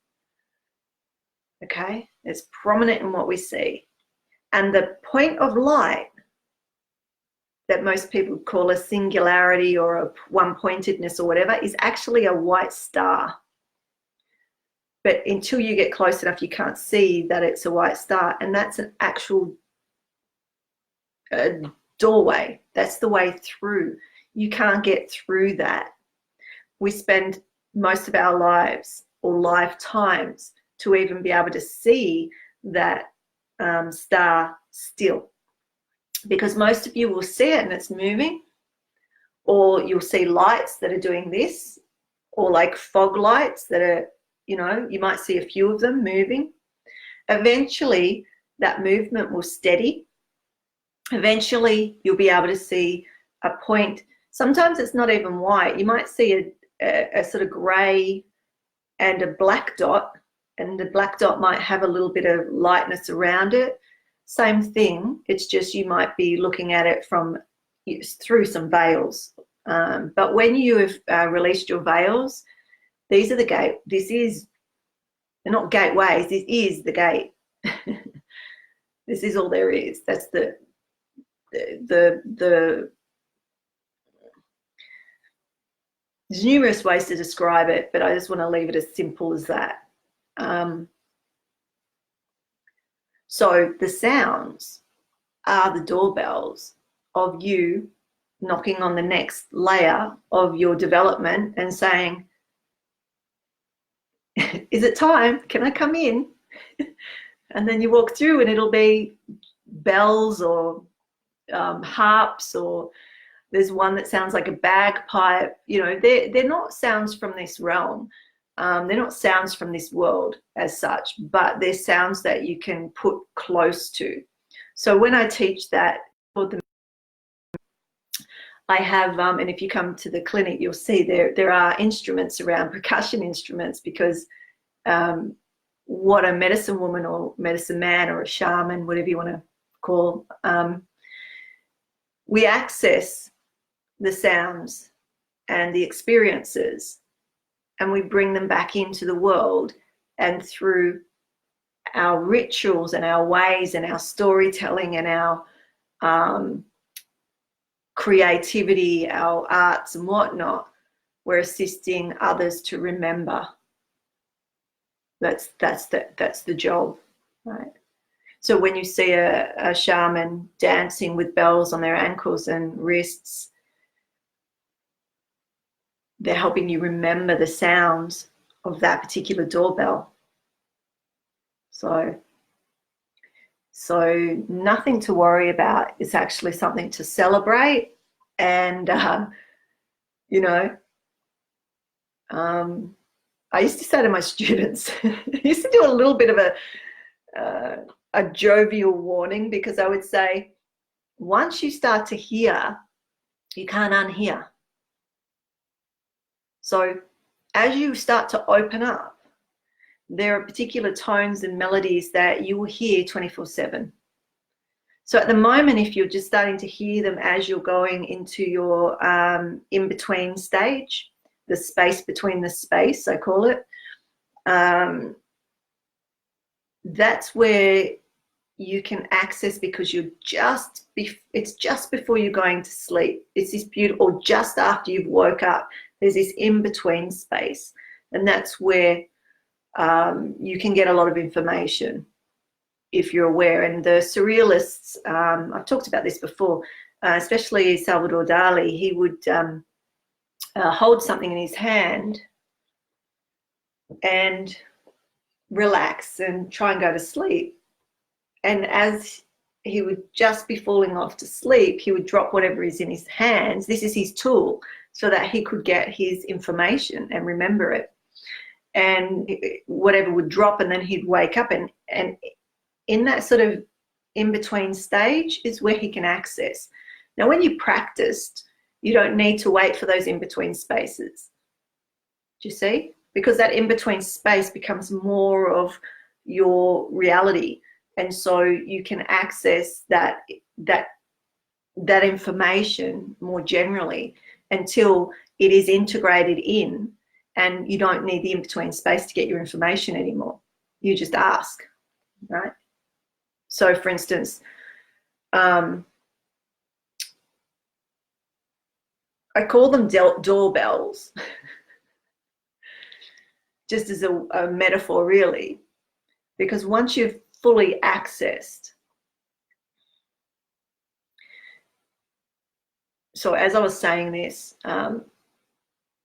Okay, it's prominent in what we see. And the point of light that most people call a singularity or a one-pointedness or whatever is actually a white star. But until you get close enough, you can't see that it's a white star. And that's an actual doorway. That's the way through. You can't get through that. We spend most of our lives or lifetimes to even be able to see that star still. Because most of you will see it and it's moving, or you'll see lights that are doing this, or like fog lights that are, you know, you might see a few of them moving. Eventually, that movement will steady. Eventually, you'll be able to see a point. Sometimes it's not even white. You might see a sort of grey and a black dot, and the black dot might have a little bit of lightness around it. Same thing. It's just you might be looking at it from through some veils. But when you have released your veils, these are the gate. They're not gateways. This is the gate. This is all there is. That's the there's numerous ways to describe it, but I just want to leave it as simple as that. So the sounds are the doorbells of you knocking on the next layer of your development and saying, Is it time? Can I come in? And then you walk through and it'll be bells or harps, or there's one that sounds like a bagpipe. You know, they're not sounds from this realm. They're not sounds from this world as such, but they're sounds that you can put close to. So when I teach that, I have, and if you come to the clinic, you'll see there are instruments around, percussion instruments, because what a medicine woman or medicine man or a shaman, whatever you want to call, we access the sounds and the experiences, and we bring them back into the world, and through our rituals and our ways and our storytelling and our creativity, our arts and whatnot, we're assisting others to remember. That's the job, right? So when you see a shaman dancing with bells on their ankles and wrists, they're helping you remember the sounds of that particular doorbell. So nothing to worry about. It's actually something to celebrate. And, you know, I used to say to my students, I used to do a little bit of a jovial warning, because I would say, once you start to hear, you can't unhear. So as you start to open up, there are particular tones and melodies that you will hear 24/7. So at the moment, if you're just starting to hear them as you're going into your in-between stage, the space between the space, I call it, that's where you can access, because you're it's just before you're going to sleep. It's this beautiful, or just after you've woke up, there's this in-between space, and that's where you can get a lot of information if you're aware. And the surrealists, I've talked about this before, especially Salvador Dali, he would hold something in his hand and relax and try and go to sleep. And as he would just be falling off to sleep, he would drop whatever is in his hands. This is his tool, so that he could get his information and remember it. And whatever would drop, and then he'd wake up, and in that sort of in-between stage is where he can access. Now, when you practiced, you don't need to wait for those in-between spaces. Do you see? Because that in-between space becomes more of your reality, and so you can access that information more generally until it is integrated in, and you don't need the in-between space to get your information anymore. You just ask, right? So for instance, I call them doorbells, just as a metaphor, really, because once you've fully accessed, so as I was saying this,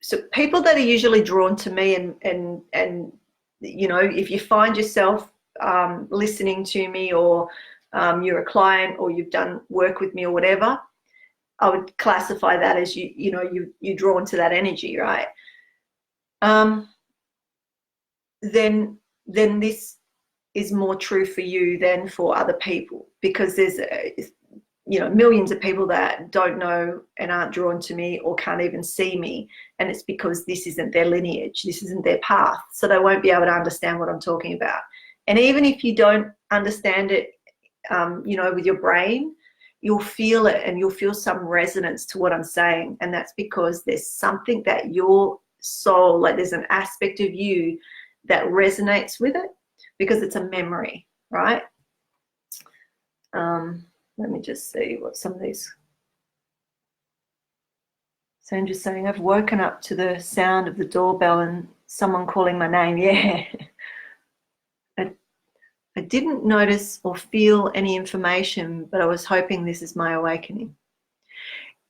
so people that are usually drawn to me, and you know, if you find yourself listening to me, or you're a client, or you've done work with me or whatever, I would classify that as you're drawn to that energy, right? Then this is more true for you than for other people, because there's millions of people that don't know and aren't drawn to me or can't even see me, and it's because this isn't their lineage, this isn't their path, so they won't be able to understand what I'm talking about. And even if you don't understand it, with your brain, you'll feel it, and you'll feel some resonance to what I'm saying, and that's because there's something that your soul, like there's an aspect of you that resonates with it, because it's a memory, right? Let me just see what some of these. So I'm just saying, I've woken up to the sound of the doorbell and someone calling my name. Yeah. I didn't notice or feel any information, but I was hoping this is my awakening.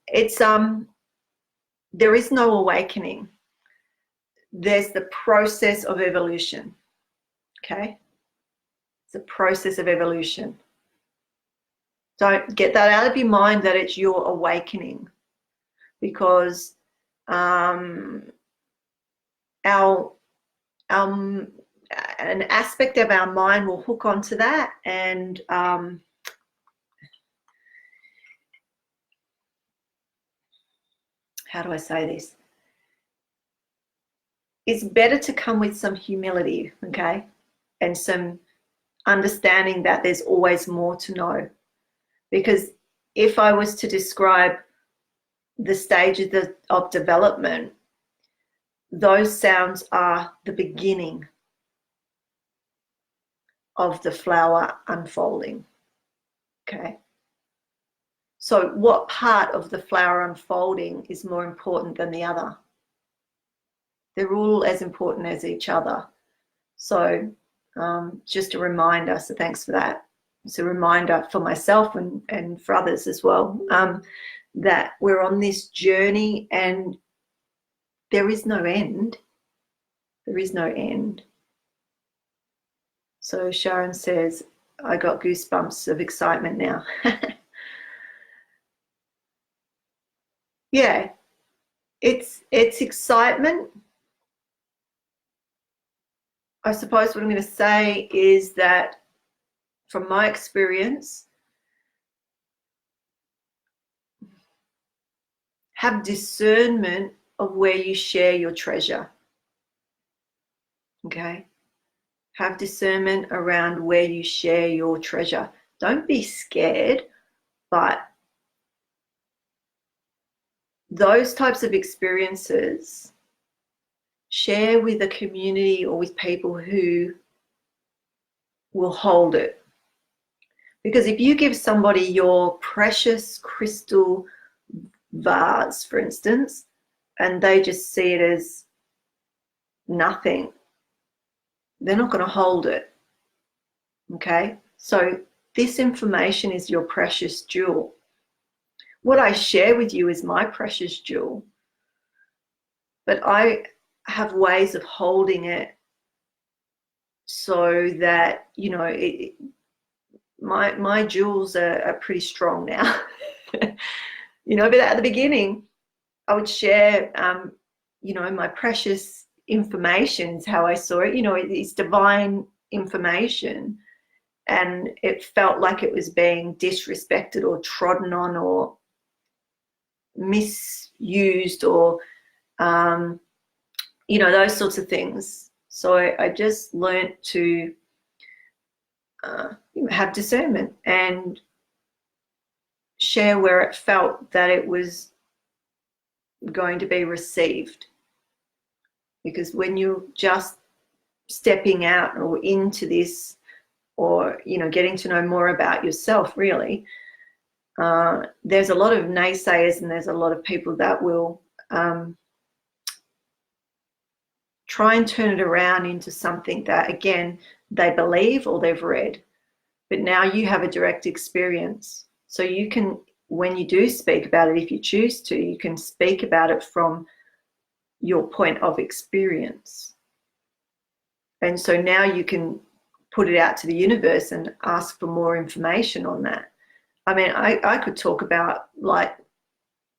It's there is no awakening. there's the process of evolution, okay? It's a process of evolution. Don't get that out of your mind that it's your awakening, because an aspect of our mind will hook onto that, and how do I say this? It's better to come with some humility, okay, and some understanding that there's always more to know. Because if I was to describe the stages of development, those sounds are the beginning of the flower unfolding, okay? So what part of the flower unfolding is more important than the other? They're all as important as each other. So just a reminder, so thanks for that. It's a reminder for myself and for others as well, that we're on this journey and there is no end. There is no end. So Sharon says, I got goosebumps of excitement now. Yeah, it's excitement. I suppose what I'm going to say is that from my experience, have discernment of where you share your treasure. Okay? Have discernment around where you share your treasure. Don't be scared, but those types of experiences, share with a community or with people who will hold it. Because if you give somebody your precious crystal vase, for instance, and they just see it as nothing, they're not going to hold it. Okay? So this information is your precious jewel. What I share with you is my precious jewel, but I have ways of holding it so that, you know, my jewels are pretty strong now. You know, but at the beginning, I would share, you know, my precious information is how I saw it. You know, it's divine information, and it felt like it was being disrespected or trodden on or misused or, you know, those sorts of things. So I just learnt to have discernment and share where it felt that it was going to be received. Because when you're just stepping out or into this, or, you know, getting to know more about yourself, really, there's a lot of naysayers and there's a lot of people that will try and turn it around into something that, again, they believe or they've read. But now you have a direct experience. So you can, when you do speak about it, if you choose to, you can speak about it from your point of experience. And so now you can put it out to the universe and ask for more information on that. I mean, I could talk about light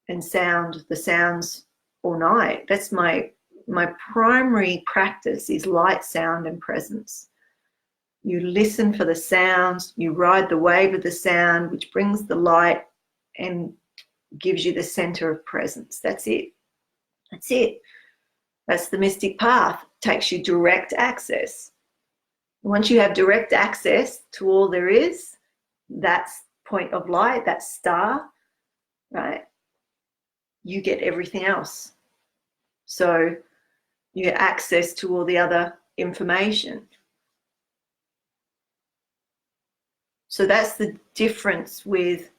and sound, the sounds, all night. That's my primary practice is light, sound, and presence. You listen for the sounds, you ride the wave of the sound, which brings the light and gives you the center of presence. That's it. That's it. That's the mystic path. Takes you direct access. Once you have direct access to all there is, that's point of light, that star, right? You get everything else. So you get access to all the other information. So that's the difference with,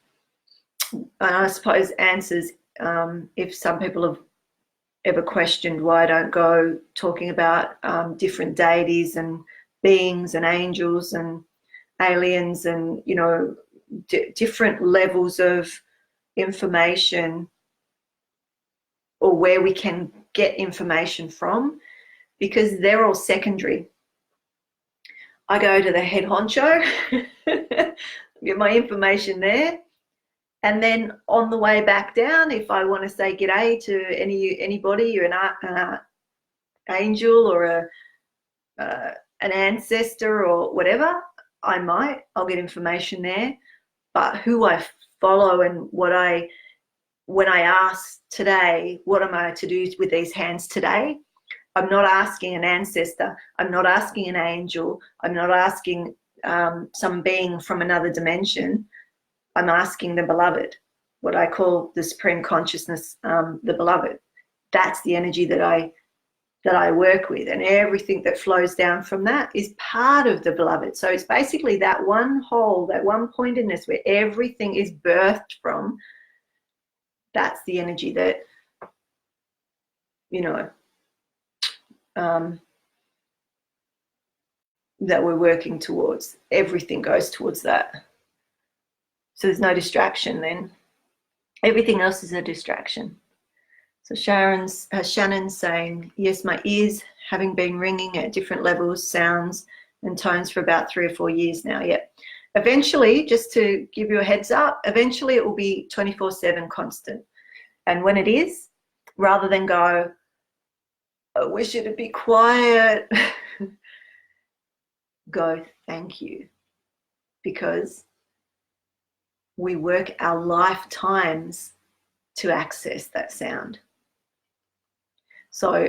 and I suppose answers, if some people have ever questioned why I don't go talking about different deities and beings and angels and aliens and, you know, different levels of information, or where we can get information from, because they're all secondary. I go to the head honcho, get my information there, and then on the way back down, if I want to say g'day to anybody, or an angel, or an ancestor, or whatever, I'll get information there. But who I follow and when I ask today, what am I to do with these hands today? I'm not asking an ancestor. I'm not asking an angel. I'm not asking some being from another dimension. I'm asking the beloved, what I call the supreme consciousness, the beloved. That's the energy that I work with, and everything that flows down from that is part of the beloved. So it's basically that one whole, that one pointedness where everything is birthed from. That's the energy that, that we're working towards. Everything goes towards that. So there's no distraction then. Everything else is a distraction. So Shannon's saying, yes, my ears having been ringing at different levels, sounds and tones for about 3 or 4 years now. Yep. Eventually, just to give you a heads up, eventually it will be 24/7 constant. And when it is, rather than go, I wish it would be quiet, go, thank you. Because we work our lifetimes to access that sound. So,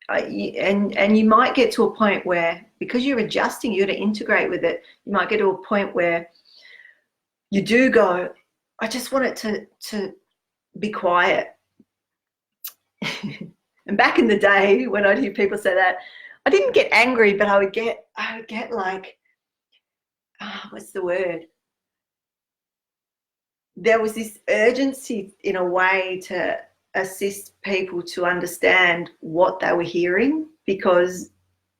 and you might get to a point where, because you're adjusting, you're to integrate with it, you might get to a point where you do go, I just want it to be quiet. And back in the day, when I'd hear people say that, I didn't get angry, but I would get like, what's the word? There was this urgency in a way to assist people to understand what they were hearing, because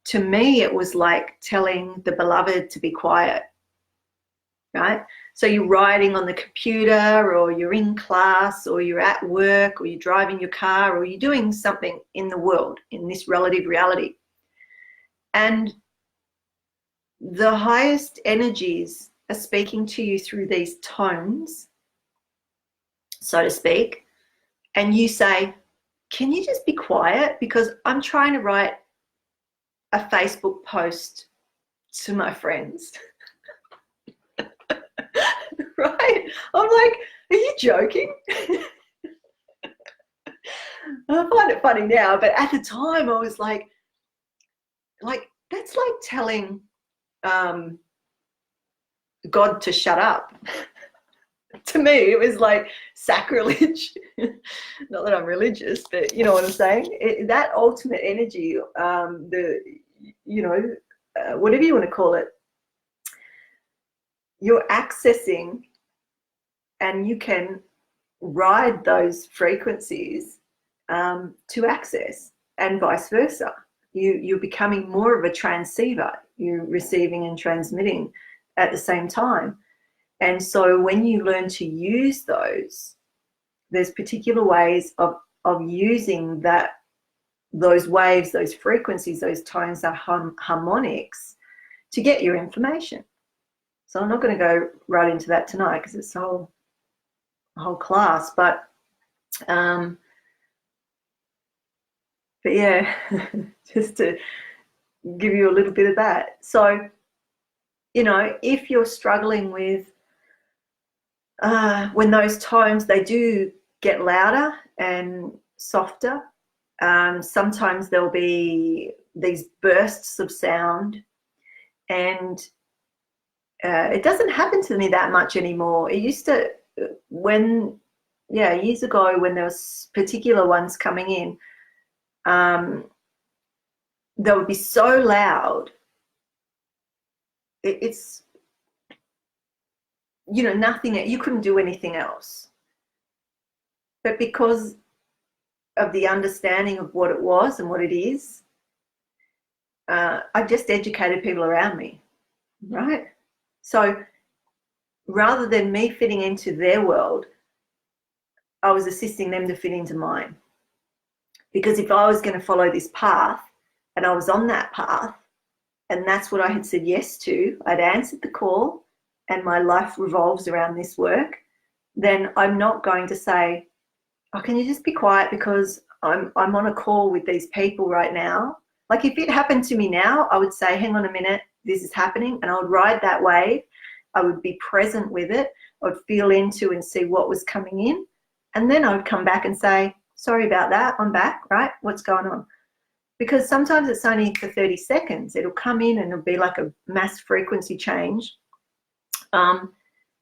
to me it was like telling the beloved to be quiet, right? So you're writing on the computer, or you're in class, or you're at work, or you're driving your car, or you're doing something in the world, in this relative reality, and the highest energies are speaking to you through these tones, so to speak, and you say, can you just be quiet, because I'm trying to write a Facebook post to my friends. Right? I'm like, are you joking? I find it funny now, but at the time I was like that's like telling God to shut up. To me, it was like sacrilege. Not that I'm religious, but you know what I'm saying? That ultimate energy, whatever you want to call it, you're accessing, and you can ride those frequencies to access, and vice versa. You're becoming more of a transceiver. You're receiving and transmitting at the same time. And so when you learn to use those, there's particular ways of using those waves, those frequencies, those tones, are harmonics, to get your information. So I'm not going to go right into that tonight, because it's a whole class, but yeah, just to give you a little bit of that. So, if you're struggling with when those tones, they do get louder and softer, sometimes there'll be these bursts of sound, and it doesn't happen to me that much anymore. It used to, years ago, when there was particular ones coming in, they would be so loud. It's nothing, you couldn't do anything else. But because of the understanding of what it was and what it is, I just educated people around me, right? So rather than me fitting into their world, I was assisting them to fit into mine. Because if I was going to follow this path and I was on that path and that's what I had said yes to, I'd answered the call and my life revolves around this work, then I'm not going to say, oh, can you just be quiet because I'm on a call with these people right now. Like if it happened to me now, I would say, hang on a minute, this is happening, and I would ride that wave. I would be present with it. I would feel into and see what was coming in. And then I would come back and say, sorry about that, I'm back, right? What's going on? Because sometimes it's only for 30 seconds. It'll come in and it'll be like a mass frequency change. But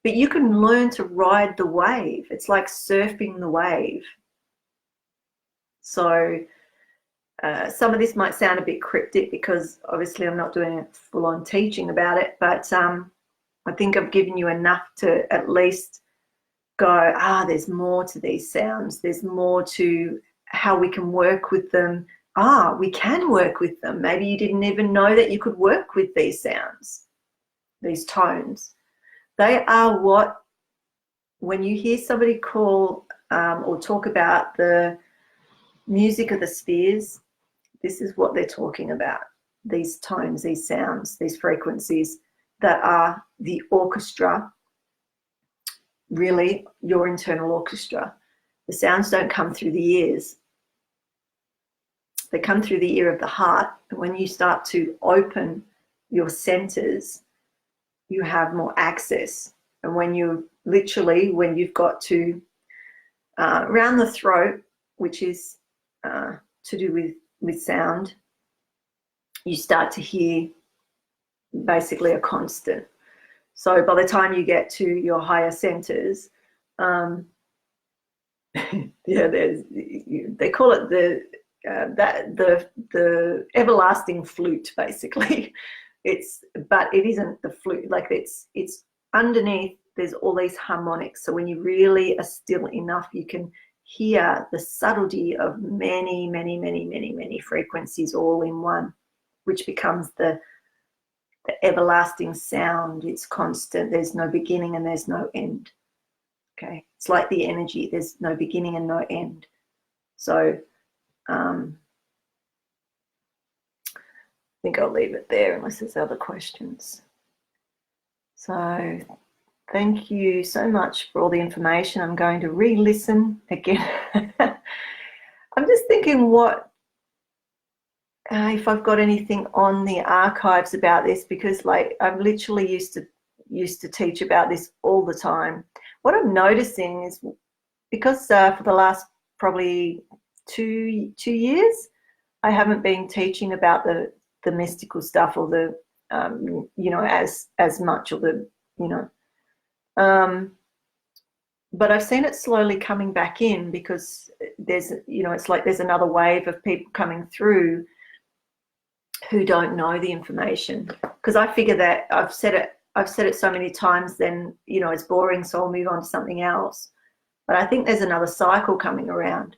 you can learn to ride the wave. It's like surfing the wave. So some of this might sound a bit cryptic because obviously I'm not doing a full-on teaching about it, but I think I've given you enough to at least go, there's more to these sounds. There's more to how we can work with them. We can work with them. Maybe you didn't even know that you could work with these sounds, these tones. They are what, when you hear somebody call or talk about the music of the spheres, this is what they're talking about. These tones, these sounds, these frequencies that are the orchestra, really your internal orchestra. The sounds don't come through the ears. They come through the ear of the heart. And when you start to open your centers, you have more access. And when you've got to around the throat, which is to do with sound, you start to hear basically a constant. So by the time you get to your higher centers, they call it the everlasting flute, basically. But it isn't the flute. Like it's underneath. There's all these harmonics. So when you really are still enough, you can hear the subtlety of many, many, many, many, many frequencies all in one, which becomes the everlasting sound. It's constant. There's no beginning and there's no end. Okay, it's like the energy. There's no beginning and no end. So I think I'll leave it there unless there's other questions. So thank you so much for all the information. I'm going to re-listen again. I'm just thinking if I've got anything on the archives about this, because like I've literally used to teach about this all the time. What I'm noticing is because for the last probably two years, I haven't been teaching about the mystical stuff or the as much, or the but I've seen it slowly coming back in, because there's it's like there's another wave of people coming through who don't know the information, because I figure that I've said it so many times, then it's boring, so I'll move on to something else. But I think there's another cycle coming around.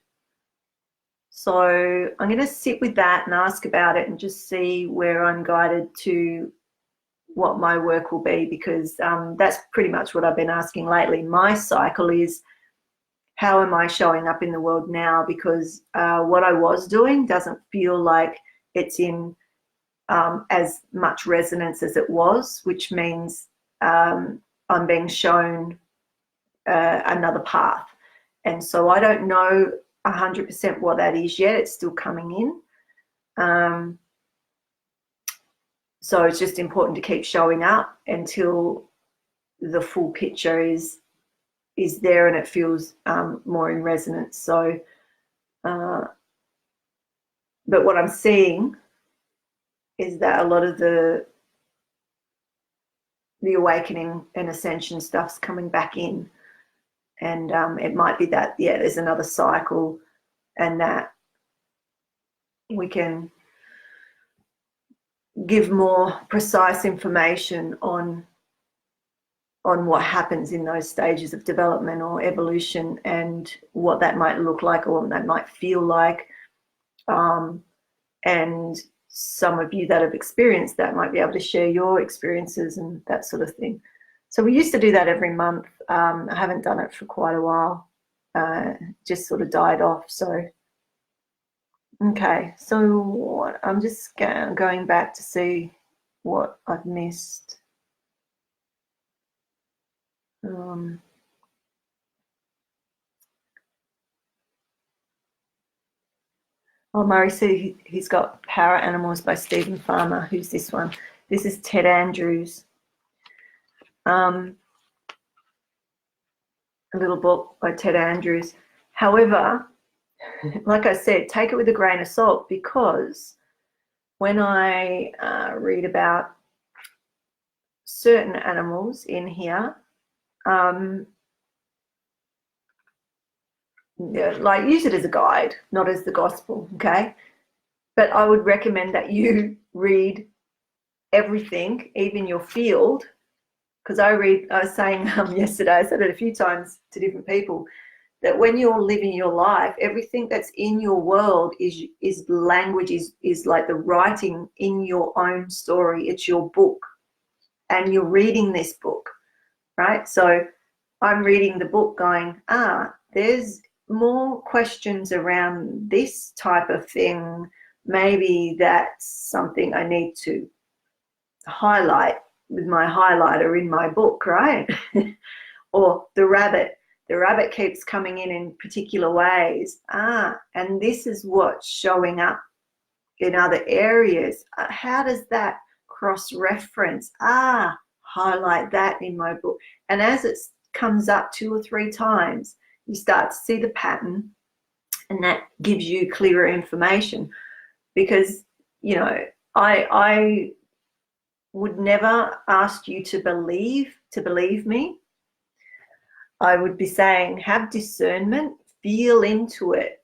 So I'm going to sit with that and ask about it and just see where I'm guided to what my work will be, because that's pretty much what I've been asking lately. My cycle is, how am I showing up in the world now? Because what I was doing doesn't feel like it's in as much resonance as it was, which means I'm being shown another path. And so I don't know 100% what that is yet. It's still coming in. So it's just important to keep showing up until the full picture is there and it feels more in resonance. So, but what I'm seeing is that a lot of the awakening and ascension stuff's coming back in, and it might be that there's another cycle, and that we can give more precise information on what happens in those stages of development or evolution, and what that might look like or what that might feel like. And some of you that have experienced that might be able to share your experiences and that sort of thing. So we used to do that every month. I haven't done it for quite a while. Just sort of died off. So Okay, so I'm just going back to see what I've missed. Oh, Murray said he's got Power Animals by Stephen Farmer. Who's this one? This is Ted Andrews. A little book by Ted Andrews. However, like I said, take it with a grain of salt, because when I read about certain animals in here, like, use it as a guide, not as the gospel, okay? But I would recommend that you read everything, even your field, because I was saying yesterday, I said it a few times to different people, that when you're living your life, everything that's in your world is language, is like the writing in your own story. It's your book, and you're reading this book, right? So I'm reading the book going, there's more questions around this type of thing. Maybe that's something I need to highlight with my highlighter in my book, right? Or the rabbit keeps coming in particular ways. And this is what's showing up in other areas. How does that cross-reference? Highlight that in my book. And as it comes up 2 or 3 times, you start to see the pattern, and that gives you clearer information. Because, you know, I would never ask you to believe me. I would be saying, have discernment, feel into it,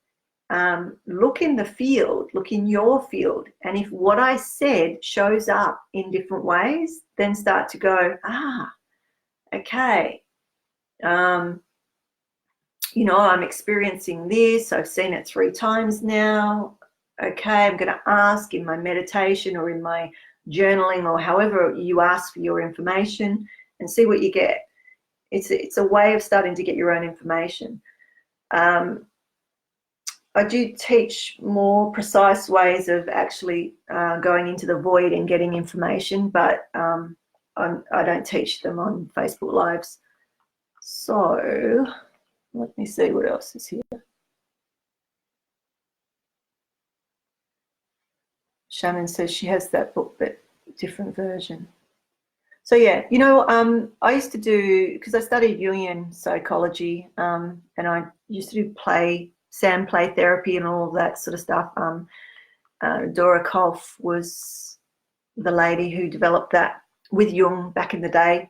look in the field, look in your field, and if what I said shows up in different ways, then start to go, okay, you know, I'm experiencing this, I've seen it 3 times now. Okay, I'm going to ask in my meditation or in my journaling, or however you ask for your information, and see what you get. It's a way of starting to get your own information. I do teach more precise ways of actually going into the void and getting information, but I don't teach them on Facebook Lives. So let me see what else is here. Shannon says she has that book, but different version. So yeah, you know, I used to do, because I studied Jungian psychology, and I used to do sound play therapy and all of that sort of stuff. Dora Kolf was the lady who developed that with Jung back in the day.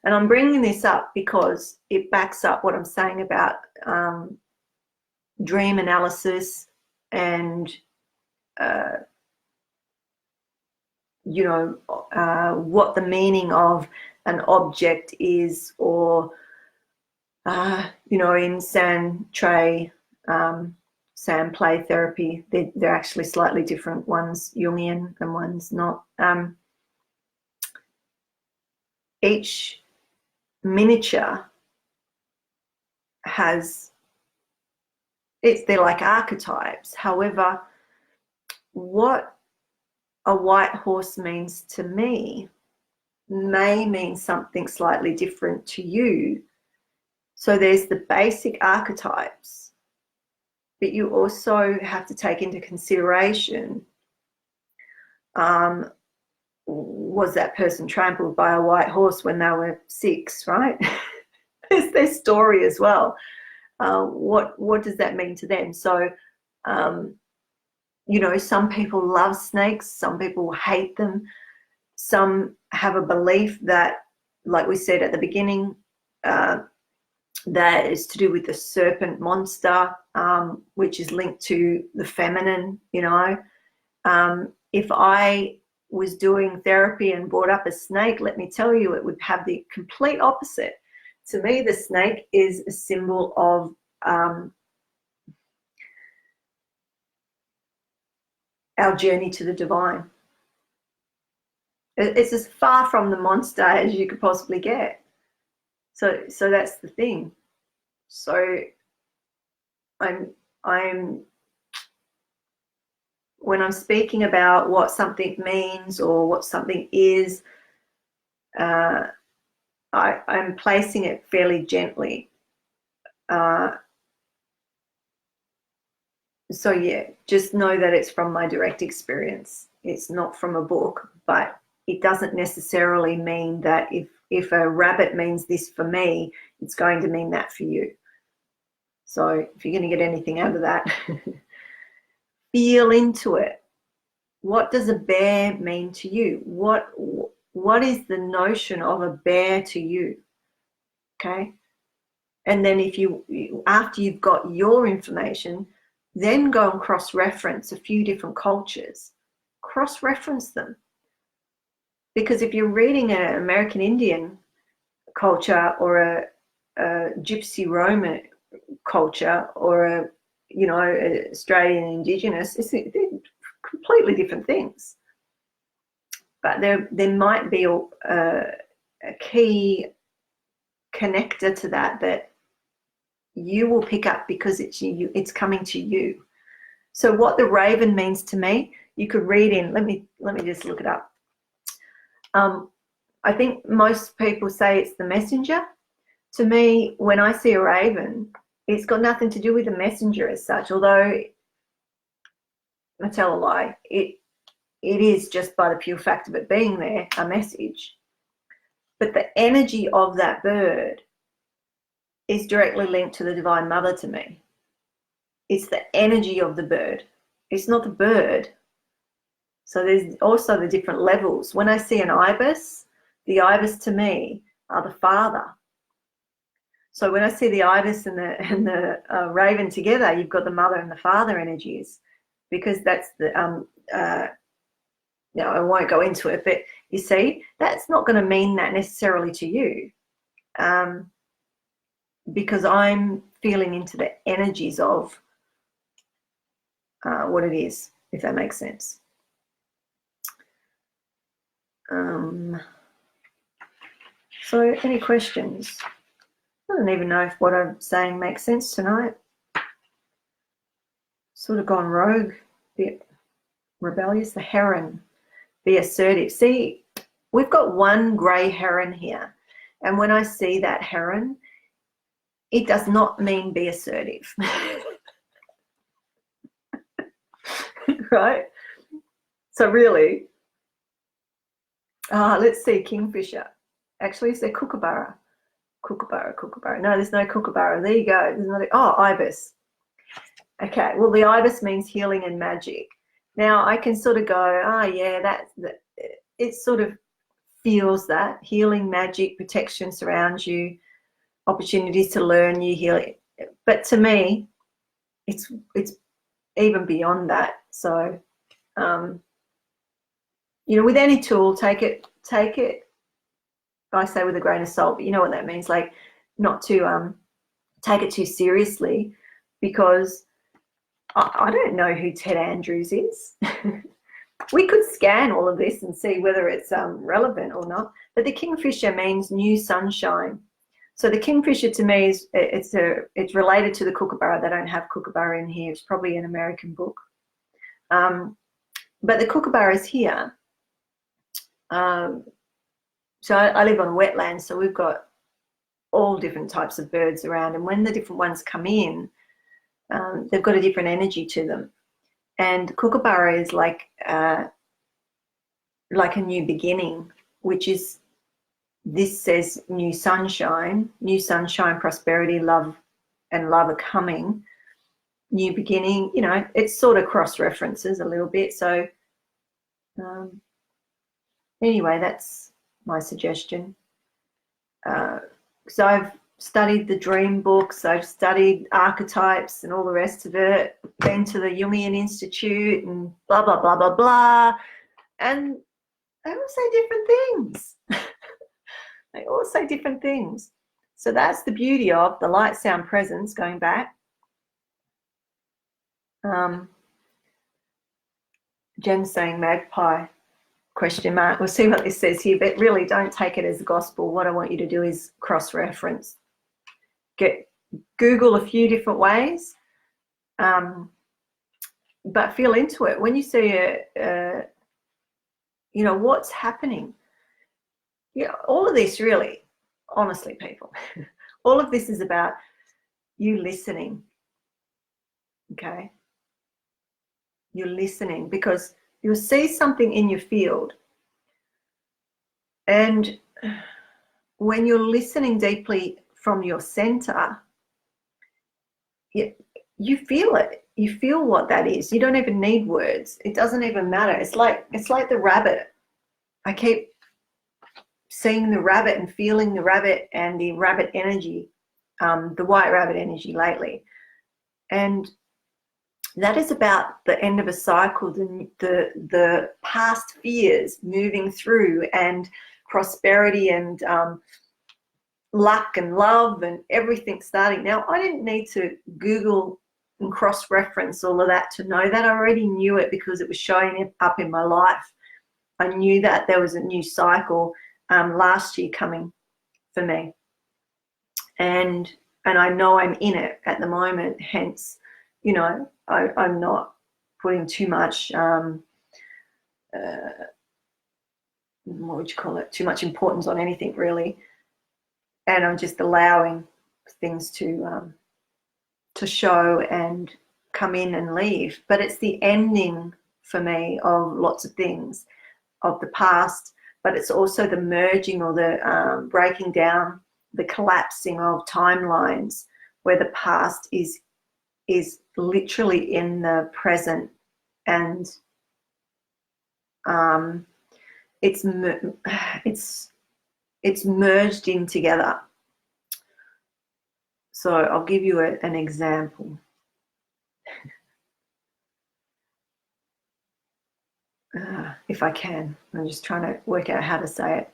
And I'm bringing this up because it backs up what I'm saying about dream analysis and you know, what the meaning of an object is, or you know, in sand play therapy, they're actually slightly different. One's Jungian and one's not. Each miniature they're like archetypes. However, what a white horse means to me may mean something slightly different to you. So there's the basic archetypes, but you also have to take into consideration, was that person trampled by a white horse when they were 6, right? There's their story as well. What does that mean to them? So you know, some people love snakes, some people hate them, some have a belief that, like we said at the beginning, that is to do with the serpent monster, which is linked to the feminine, you know. If I was doing therapy and brought up a snake, let me tell you, it would have the complete opposite. To me, the snake is a symbol of our journey to the divine. It's as far from the monster as you could possibly get. So that's the thing. So I'm when I'm speaking about what something means or what something is, I'm placing it fairly gently. So yeah, just know that it's from my direct experience. It's not from a book, but it doesn't necessarily mean that if a rabbit means this for me, it's going to mean that for you. So if you're going to get anything out of that, feel into it. What does a bear mean to you? What is the notion of a bear to you? Okay. And then if you, after you've got your information, then go and cross-reference a few different cultures. Cross-reference them. Because if you're reading an American Indian culture or a Gypsy Roman culture or a, you know, Australian Indigenous, they're completely different things. But there might be a key connector to that you will pick up because it's coming to you. So what the raven means to me, you could read in, let me just look it up. I think most people say it's the messenger. To me, when I see a raven, it's got nothing to do with the messenger as such, although I tell a lie, it is just by the pure fact of it being there, a message. But the energy of that bird is directly linked to the Divine Mother to me. It's the energy of the bird. It's not the bird. So there's also the different levels. When I see an ibis, the ibis to me are the father. So when I see the ibis and the raven together, you've got the mother and the father energies, because that's the you know, I won't go into it, but you see, that's not going to mean that necessarily to you, because I'm feeling into the energies of what it is, if that makes sense. So any questions? I don't even know if what I'm saying makes sense tonight. Sort of gone rogue, bit rebellious. The heron, be assertive. See, we've got one grey heron here, and when I see that heron, it does not mean be assertive. Right? So really, let's see, kingfisher. Actually, it's a kookaburra. Kookaburra. No, there's no kookaburra. There you go. There's not ibis. Okay, well, the ibis means healing and magic. Now, I can sort of go, yeah, it sort of feels that. Healing, magic, protection surrounds you, opportunities to learn, you heal it. But to me, it's even beyond that. So, you know, with any tool, take it, I say with a grain of salt, but you know what that means, like not to take it too seriously, because I don't know who Ted Andrews is. We could scan all of this and see whether it's relevant or not, but the kingfisher means new sunshine. So the kingfisher to me is it's related to the kookaburra. They don't have kookaburra in here. It's probably an American book. But the kookaburra is here. So I live on wetlands, so we've got all different types of birds around, and when the different ones come in, they've got a different energy to them. And kookaburra is like a new beginning, which is, this says new sunshine, prosperity, love, and love are coming. New beginning, you know, it's sort of cross-references a little bit. So anyway, that's my suggestion. So I've studied the dream books, I've studied archetypes and all the rest of it, been to the Jungian Institute and blah, blah, blah, blah, blah. And they all say different things. They all say different things. So that's the beauty of the light, sound, presence, going back. Jen's saying magpie, question mark. We'll see what this says here, but really don't take it as gospel. What I want you to do is cross-reference. Google a few different ways. but feel into it. When you see you know, what's happening. Yeah, all of this really, honestly, people, all of this is about you listening. Okay, you're listening, because you'll see something in your field, and when you're listening deeply from your center, you feel it. You feel what that is. You don't even need words. It doesn't even matter. It's like the rabbit. I keep seeing the rabbit and feeling the rabbit and the rabbit energy, the white rabbit energy lately. And that is about the end of a cycle, the past fears moving through, and prosperity and luck and love and everything starting. Now, I didn't need to Google and cross-reference all of that to know that. I already knew it because it was showing up in my life. I knew that there was a new cycle last year coming for me, and I know I'm in it at the moment. Hence, you know, I'm not putting too much what would you call it, too much importance on anything really, and I'm just allowing things to show and come in and leave. But it's the ending for me of lots of things of the past, but it's also the merging or the breaking down, the collapsing of timelines, where the past is literally in the present, and it's merged in together. So I'll give you an example. If I can. I'm just trying to work out how to say it.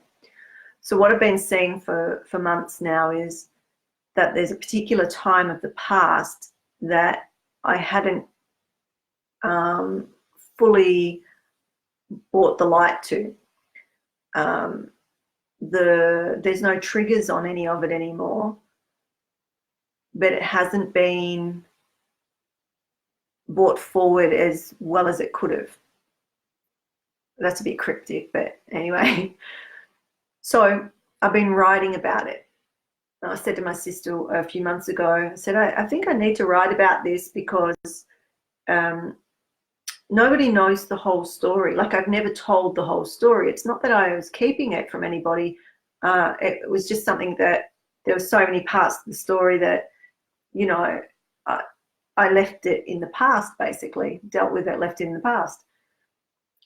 So what I've been seeing for months now is that there's a particular time of the past that I hadn't fully brought the light to. There's no triggers on any of it anymore, but it hasn't been brought forward as well as it could have. That's a bit cryptic, but anyway. So I've been writing about it. I said to my sister a few months ago, I said, I think I need to write about this, because nobody knows the whole story. Like, I've never told the whole story. It's not that I was keeping it from anybody. It was just something that there were so many parts of the story that, you know, I left it in the past, basically, dealt with it, left it in the past.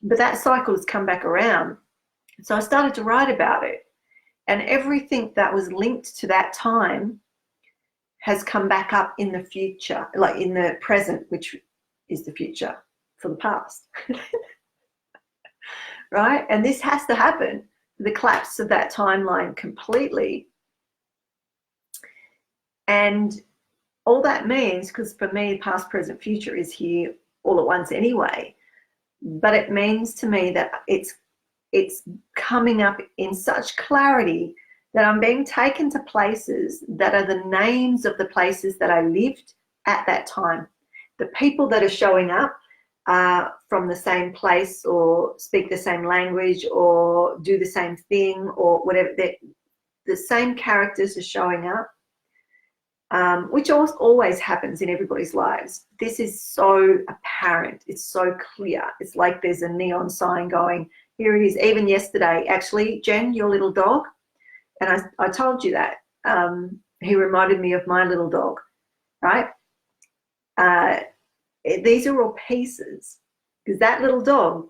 But that cycle has come back around. So I started to write about it. And everything that was linked to that time has come back up in the future, like in the present, which is the future for the past. Right? And this has to happen, the collapse of that timeline completely. And all that means, because for me, past, present, future is here all at once anyway, but it means to me that it's coming up in such clarity that I'm being taken to places that are the names of the places that I lived at that time. The people that are showing up are from the same place, or speak the same language, or do the same thing, or whatever. The same characters are showing up, which always happens in everybody's lives. This is so apparent. It's so clear. It's like there's a neon sign going, here it is. Even yesterday, actually, Jen, your little dog, and I told you that, he reminded me of my little dog, right? These are all pieces, because that little dog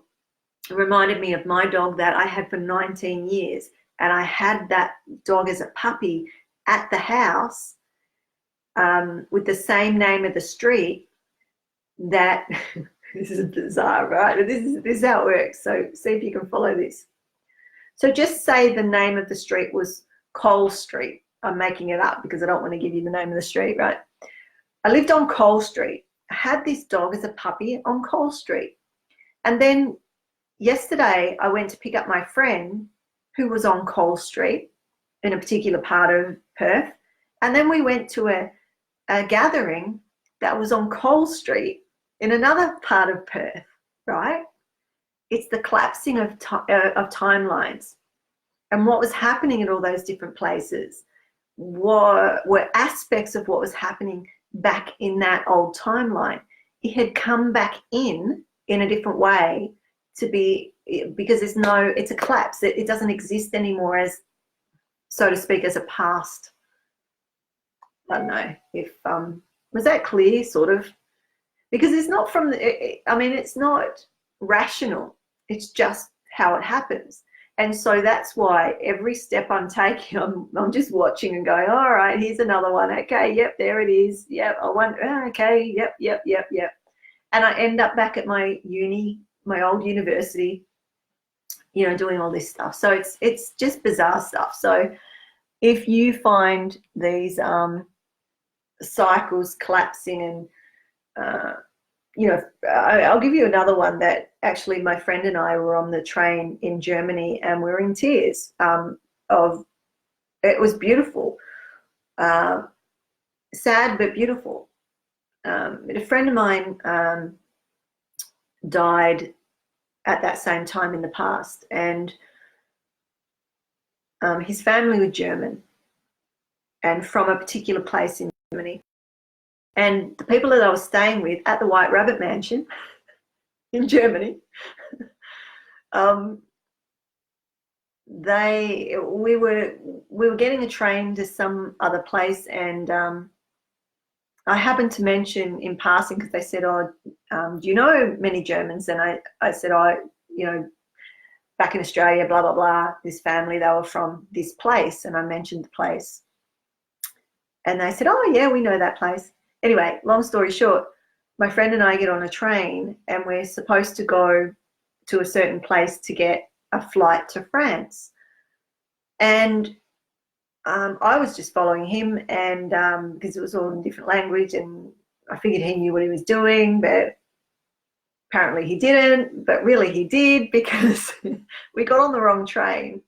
reminded me of my dog that I had for 19 years. And I had that dog as a puppy at the house, with the same name of the street that this is bizarre, right? But this is how it works. So see if you can follow this. So just say the name of the street was Cole Street. I'm making it up because I don't want to give you the name of the street, right? I lived on Cole Street. I had this dog as a puppy on Cole Street. And then yesterday I went to pick up my friend who was on Cole Street in a particular part of Perth. And then we went to a gathering that was on Cole Street. in another part of Perth, right? It's the collapsing of timelines. And what was happening at all those different places were aspects of what was happening back in that old timeline. It had come back in a different way to be, because it's a collapse. It doesn't exist anymore as, so to speak, as a past. I don't know if, was that clear, sort of? Because it's not from, it's not rational. It's just how it happens. And so that's why every step I'm taking, I'm just watching and going, all right, here's another one. Okay, yep, there it is. Yep, okay, yep. And I end up back at my old university, doing all this stuff. So it's just bizarre stuff. So if you find these cycles collapsing and, I'll give you another one that actually my friend and I were on the train in Germany and we were in tears it was beautiful, sad but beautiful. A friend of mine died at that same time in the past, and his family were German and from a particular place in Germany. And the people that I was staying with at the White Rabbit Mansion in Germany, we were getting a train to some other place, and I happened to mention in passing, because they said, "Oh, do you know many Germans?" And I said, back in Australia, blah blah blah. This family, they were from this place, and I mentioned the place, and they said, "Oh yeah, we know that place." Anyway, long story short, my friend and I get on a train and we're supposed to go to a certain place to get a flight to France. And I was just following him, and because it was all in different language, and I figured he knew what he was doing, but apparently he didn't, but really he did, because we got on the wrong train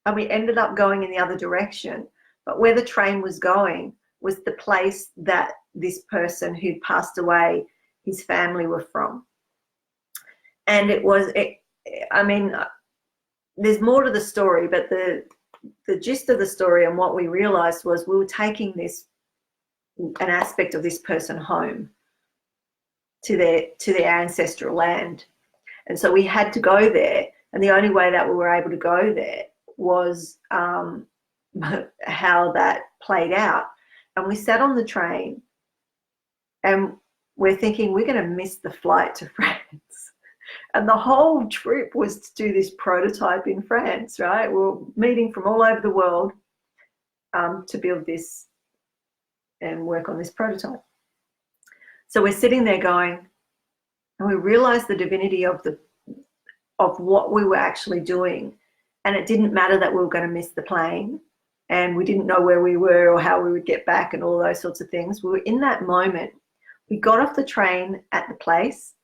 and we ended up going in the other direction. But where the train was going was the place that this person who'd passed away, his family were from. And there's more to the story, but the gist of the story and what we realized was we were taking an aspect of this person home to their ancestral land. And so we had to go there. And the only way that we were able to go there was how that played out. And we sat on the train and we're thinking we're going to miss the flight to France. And the whole trip was to do this prototype in France, right? We're meeting from all over the world to build this and work on this prototype. So we're sitting there going, and we realized the divinity of what we were actually doing. And it didn't matter that we were going to miss the plane, and we didn't know where we were or how we would get back and all those sorts of things. We were in that moment. We got off the train at the place.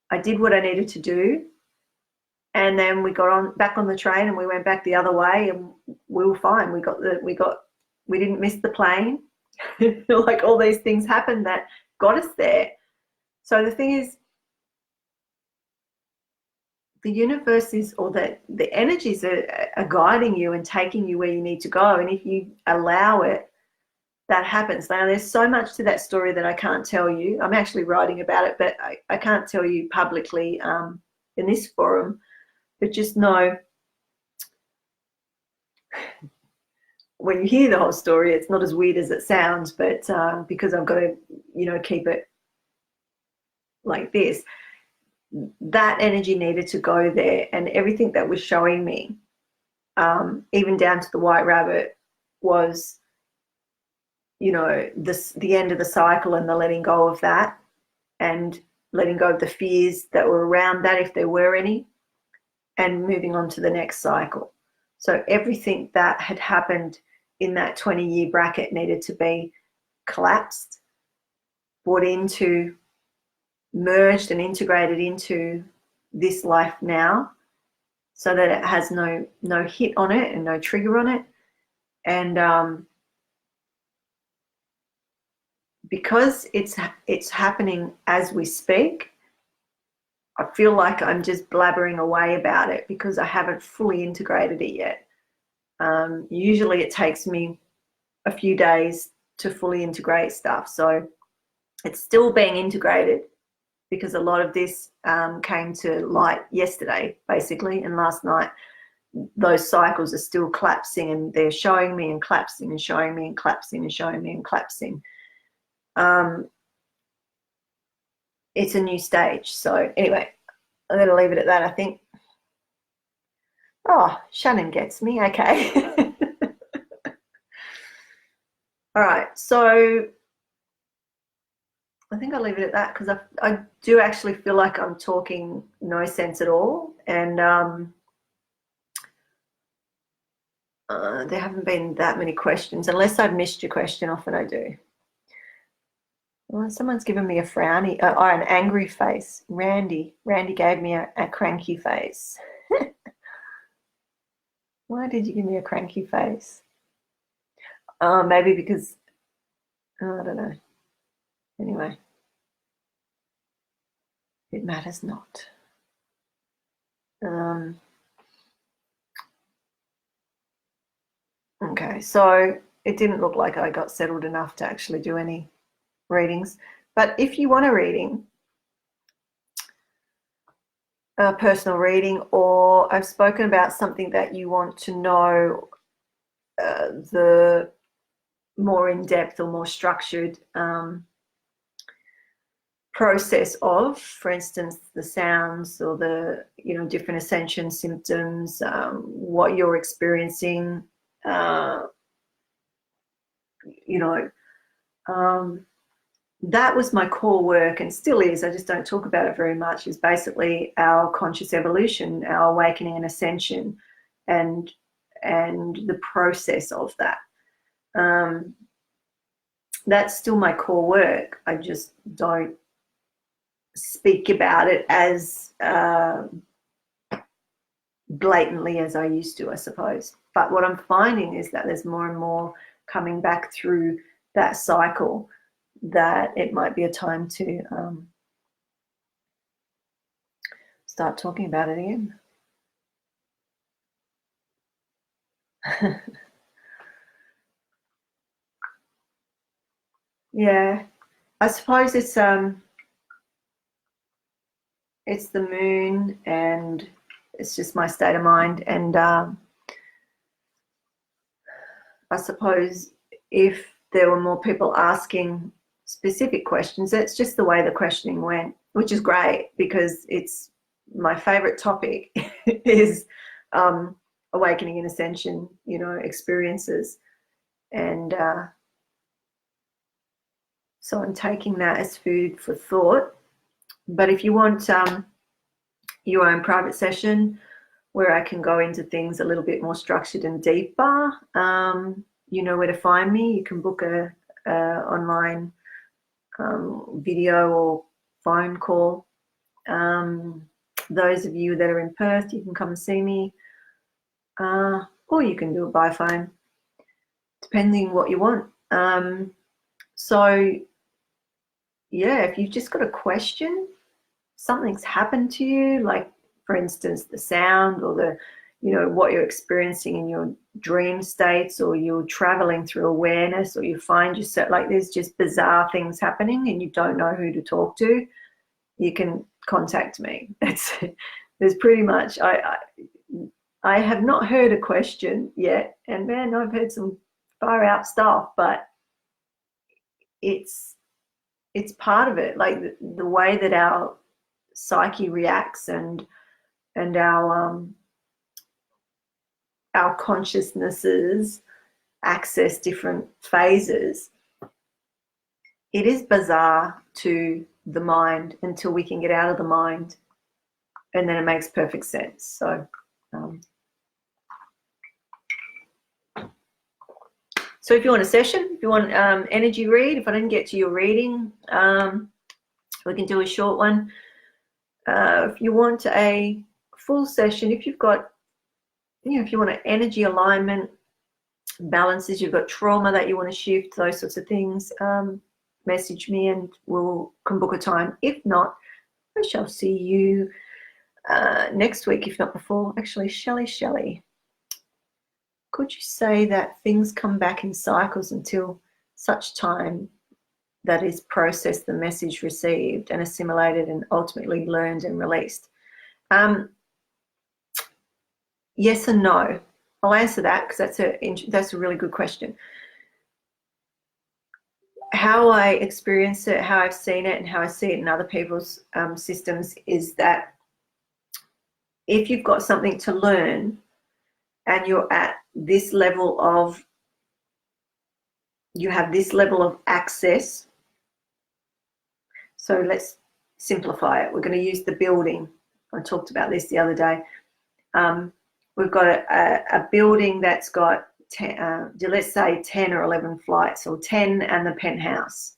I did what I needed to do. And then we got back on the train and we went back the other way, and we were fine. We didn't miss the plane. Like, all these things happened that got us there. So the thing is, the universe the energies are guiding you and taking you where you need to go. And if you allow it, that happens. Now, there's so much to that story that I can't tell you. I'm actually writing about it, but I can't tell you publicly in this forum. But just know, when you hear the whole story, it's not as weird as it sounds, but because I've got to, keep it like this, that energy needed to go there. And everything that was showing me, even down to the White Rabbit, was, the end of the cycle and the letting go of that, and letting go of the fears that were around that, if there were any, and moving on to the next cycle. So everything that had happened in that 20-year bracket needed to be collapsed, brought into, merged and integrated into this life now, so that it has no hit on it and no trigger on it. And because it's happening as we speak, I feel like I'm just blabbering away about it because I haven't fully integrated it yet. Usually it takes me a few days to fully integrate stuff. So it's still being integrated because a lot of this came to light yesterday, basically, and last night. Those cycles are still collapsing, and they're showing me and collapsing and showing me and collapsing and showing me and collapsing. It's a new stage. So anyway, I'm going to leave it at that, I think. Oh, Shannon gets me. Okay. All right. So I think I'll leave it at that because I do actually feel like I'm talking no sense at all. And there haven't been that many questions, unless I've missed your question. Often I do. Well, someone's given me a frowny, an angry face. Randy gave me a cranky face. Why did you give me a cranky face? Maybe because, I don't know. Anyway, it matters not. Okay, so it didn't look like I got settled enough to actually do any readings. But if you want a reading, a personal reading, or I've spoken about something that you want to know the more in-depth or more structured process of, for instance, the sounds or the different ascension symptoms, what you're experiencing, that was my core work, and still is. I just don't talk about it very much. Is basically our conscious evolution, our awakening and ascension, and the process of that. That's still my core work. I just don't speak about it as blatantly as I used to, I suppose. But what I'm finding is that there's more and more coming back through that cycle, that it might be a time to start talking about it again. Yeah, I suppose it's the moon, and it's just my state of mind. And I suppose if there were more people asking specific questions, it's just the way the questioning went, which is great because it's my favorite topic is awakening and ascension, experiences. And so I'm taking that as food for thought. But if you want your own private session where I can go into things a little bit more structured and deeper, you know where to find me. You can book a online video or phone call. Those of you that are in Perth, you can come and see me, or you can do it by phone, depending what you want. So yeah, if you've just got a question, something's happened to you, like for instance the sound or the what you're experiencing in your dream states, or you're traveling through awareness, or you find yourself like there's just bizarre things happening and you don't know who to talk to, you can contact me. There's pretty much, I have not heard a question yet, and man, I've heard some far out stuff, but it's part of it, like the way that our psyche reacts and our consciousnesses access different phases. It is bizarre to the mind until we can get out of the mind, and then it makes perfect sense. So so if you want a session, if you want energy read, if I didn't get to your reading, we can do a short one. If you want a full session, if you've got, if you want an energy alignment, balances, you've got trauma that you want to shift, those sorts of things, message me and can book a time. If not, I shall see you next week, if not before. Actually, Shelley, could you say that things come back in cycles until such time that is processed, the message received and assimilated and ultimately learned and released? Yes and no. I'll answer that because that's a really good question. How I experience it, how I've seen it, and how I see it in other people's systems is that if you've got something to learn and you're at this level of, you have this level of access. So let's simplify it. We're going to use the building. I talked about this the other day. We've got a building that's got, let's say 10 or 11 flights, or 10 and the penthouse.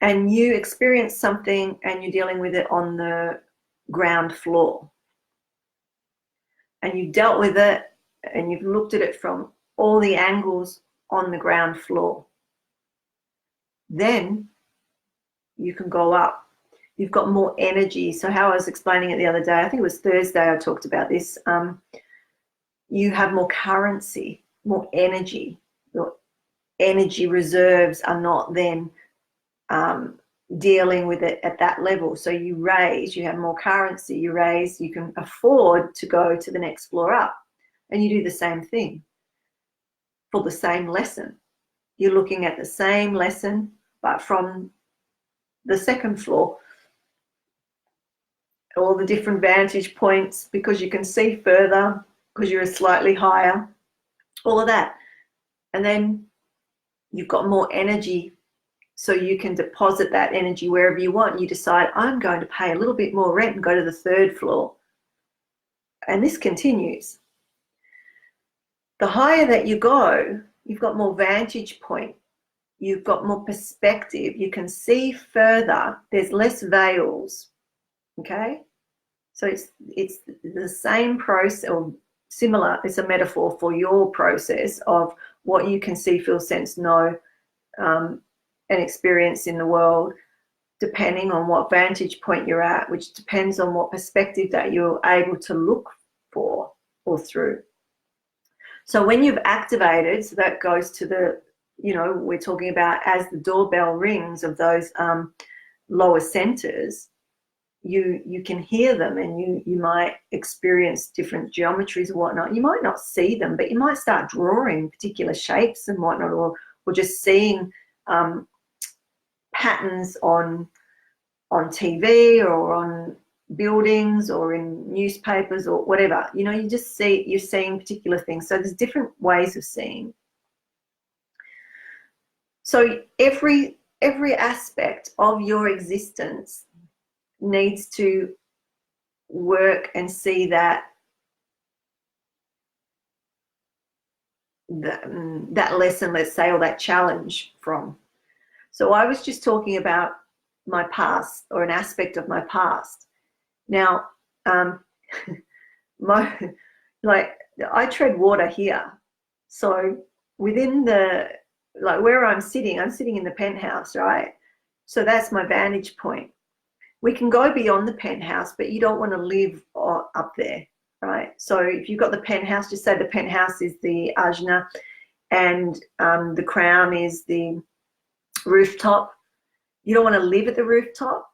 And you experience something and you're dealing with it on the ground floor. And you dealt with it and you've looked at it from all the angles on the ground floor. Then you can go up. You've got more energy. So how I was explaining it the other day, I think it was Thursday I talked about this. You have more currency, more energy. Your energy reserves are not then dealing with it at that level. So you raise, you have more currency, you raise, you can afford to go to the next floor up. And you do the same thing for the same lesson. You're looking at the same lesson, but from the second floor. All the different vantage points, because you can see further, because you're slightly higher, all of that. And then you've got more energy, so you can deposit that energy wherever you want. You decide, I'm going to pay a little bit more rent and go to the third floor. And this continues. The higher that you go, you've got more vantage point. You've got more perspective. You can see further. There's less veils. Okay? So it's the same process, or similar. It's a metaphor for your process of what you can see, feel, sense, know, and experience in the world, depending on what vantage point you're at, which depends on what perspective that you're able to look for or through. So when you've activated, so that goes to the, we're talking about as the doorbell rings of those lower centers, you can hear them, and you might experience different geometries and whatnot. You might not see them, but you might start drawing particular shapes and whatnot, or just seeing patterns on TV or on buildings or in newspapers or whatever. You just you're seeing particular things. So there's different ways of seeing. So every aspect of your existence needs to work and see that lesson, let's say, or that challenge from. So I was just talking about my past, or an aspect of my past. Now, I tread water here. So within where I'm sitting in the penthouse, right? So that's my vantage point. We can go beyond the penthouse, but you don't want to live up there, right? So if you've got the penthouse, just say the penthouse is the ajna, and the crown is the rooftop. You don't want to live at the rooftop,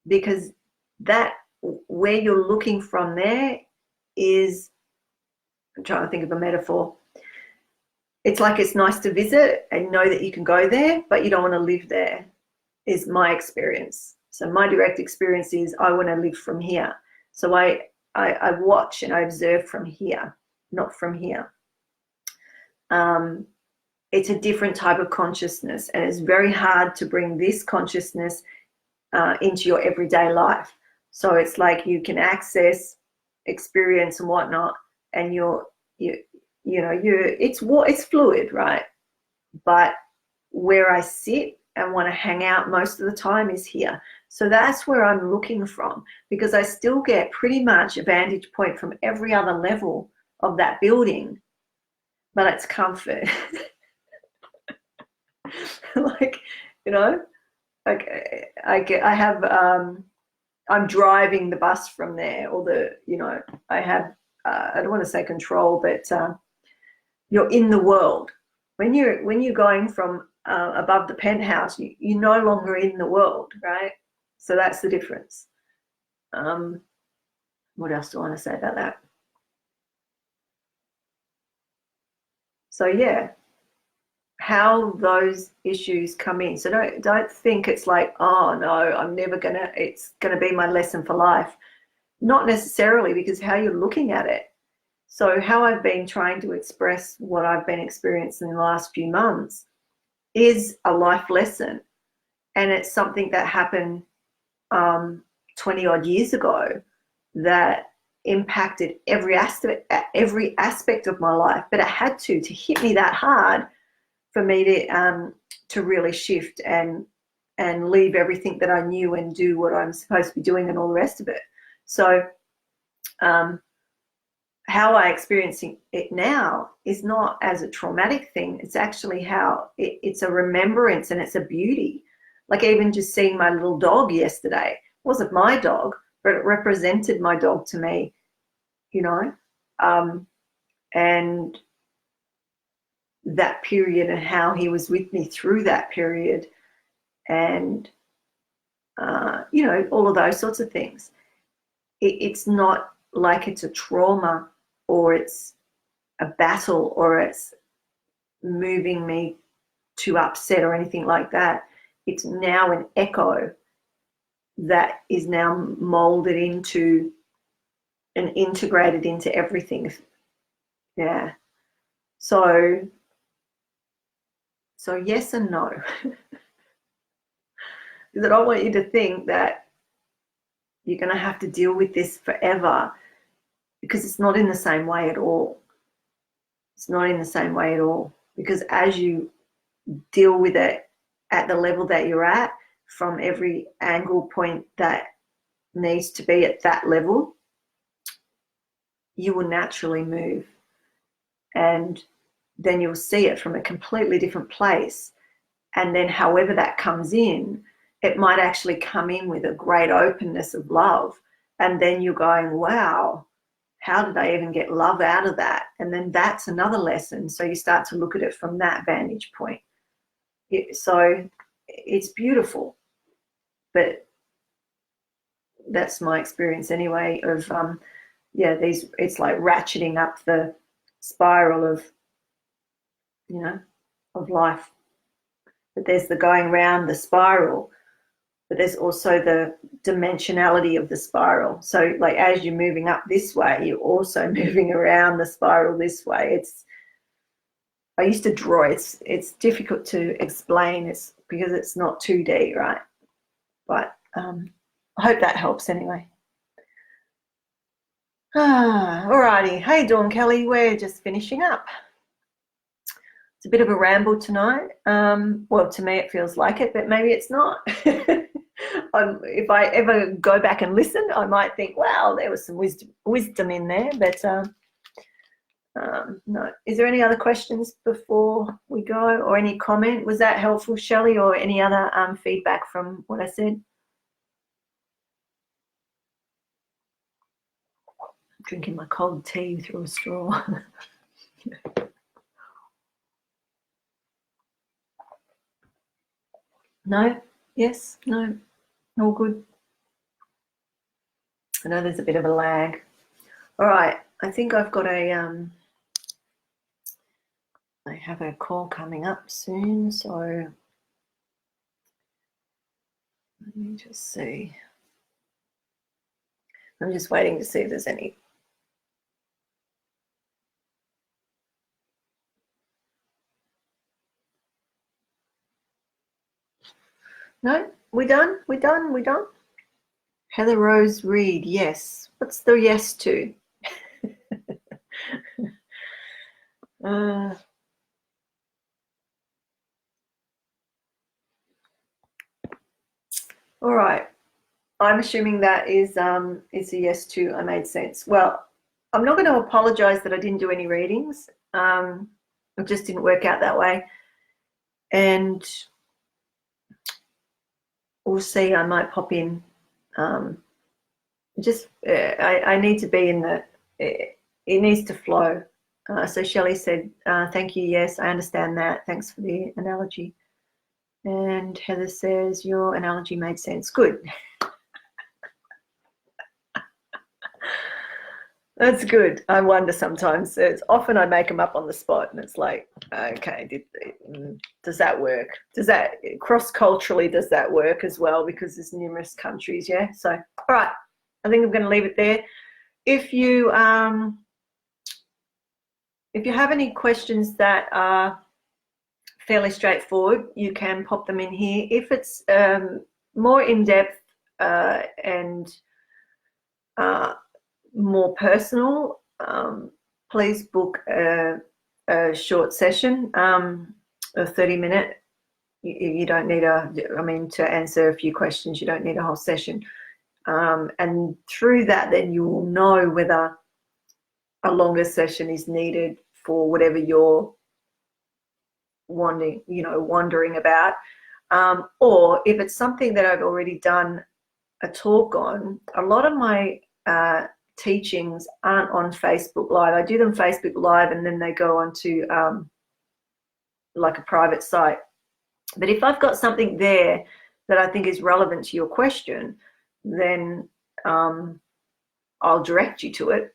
because that, where you're looking from there is, I'm trying to think of a metaphor. It's like it's nice to visit and know that you can go there, but you don't want to live there, is my experience. So my direct experience is I want to live from here. So I watch and I observe from here, not from here. It's a different type of consciousness, and it's very hard to bring this consciousness into your everyday life. So it's like you can access experience and whatnot, and it's fluid, right? But where I sit and want to hang out most of the time is here. So that's where I'm looking from, because I still get pretty much a vantage point from every other level of that building, but it's comfort. Like, you know, like I have, I'm driving the bus from there, or I have, I don't want to say control, but you're in the world. When you're going from above the penthouse, you're no longer in the world, right? So that's the difference. What else do I want to say about that? So yeah, how those issues come in. So don't think it's like, oh no, it's gonna be my lesson for life. Not necessarily, because how you're looking at it. So how I've been trying to express what I've been experiencing in the last few months is a life lesson. And it's something that happened 20 odd years ago that impacted every aspect of my life, but it had to hit me that hard for me to really shift and leave everything that I knew and do what I'm supposed to be doing and all the rest of it. So how I experience it now is not as a traumatic thing. It's actually how it's a remembrance, and it's a beauty. Like even just seeing my little dog yesterday, it wasn't my dog, but it represented my dog to me, and that period and how he was with me through that period, and all of those sorts of things. It's not like it's a trauma or it's a battle or it's moving me to upset or anything like that. It's now an echo that is now molded into and integrated into everything. Yeah. So yes and no. Because I don't want you to think that you're going to have to deal with this forever, because it's not in the same way at all. It's not in the same way at all. Because as you deal with it at the level that you're at, from every angle point that needs to be at that level, you will naturally move. And then you'll see it from a completely different place. And then however that comes in, it might actually come in with a great openness of love. And then you're going, wow, how did I even get love out of that? And then that's another lesson. So you start to look at it from that vantage point. So it's beautiful. But that's my experience anyway of, it's like ratcheting up the spiral of, of life. But there's the going round the spiral, but there's also the dimensionality of the spiral. So like as you're moving up this way, you're also moving around the spiral this way. I used to draw, it's difficult to explain, it's because it's not 2D, right? But I hope that helps anyway. Alrighty. Hey, Dawn Kelly, we're just finishing up. It's a bit of a ramble tonight. Well, to me it feels like it, but maybe it's not. If I ever go back and listen, I might think, wow, there was some wisdom in there. But no. Is there any other questions before we go, or any comment? Was that helpful, Shelley, or any other feedback from what I said? I'm drinking my cold tea through a straw. No? Yes? No? All good? I know there's a bit of a lag. All right. I think I've got I have a call coming up soon, so let me just see. I'm just waiting to see if there's any. No, we done? We done? We done? Heather Rose Reed, yes. What's the yes to? All right. I'm assuming that is a yes to. I made sense. Well, I'm not going to apologize that I didn't do any readings. It just didn't work out that way. And we'll see. I might pop in. I need to be in the. It needs to flow. So Shelley said, "Thank you. Yes, I understand that. Thanks for the analogy." And Heather says, "Your analogy made sense." Good. That's good. I wonder sometimes. It's often I make them up on the spot, and it's like, okay, does that work? Does that cross-culturally, does that work as well? Because there's numerous countries, yeah. So, all right, I think I'm going to leave it there. If you have any questions that are fairly straightforward, you can pop them in here. If it's more in depth and more personal, please book a short session, a 30-minute. You don't need to answer a few questions, you don't need a whole session. And through that, then you will know whether a longer session is needed for whatever you're wondering about. Or if it's something that I've already done a talk on, a lot of my teachings aren't on Facebook Live. I do them Facebook Live and then they go onto like a private site. But if I've got something there that I think is relevant to your question, then I'll direct you to it.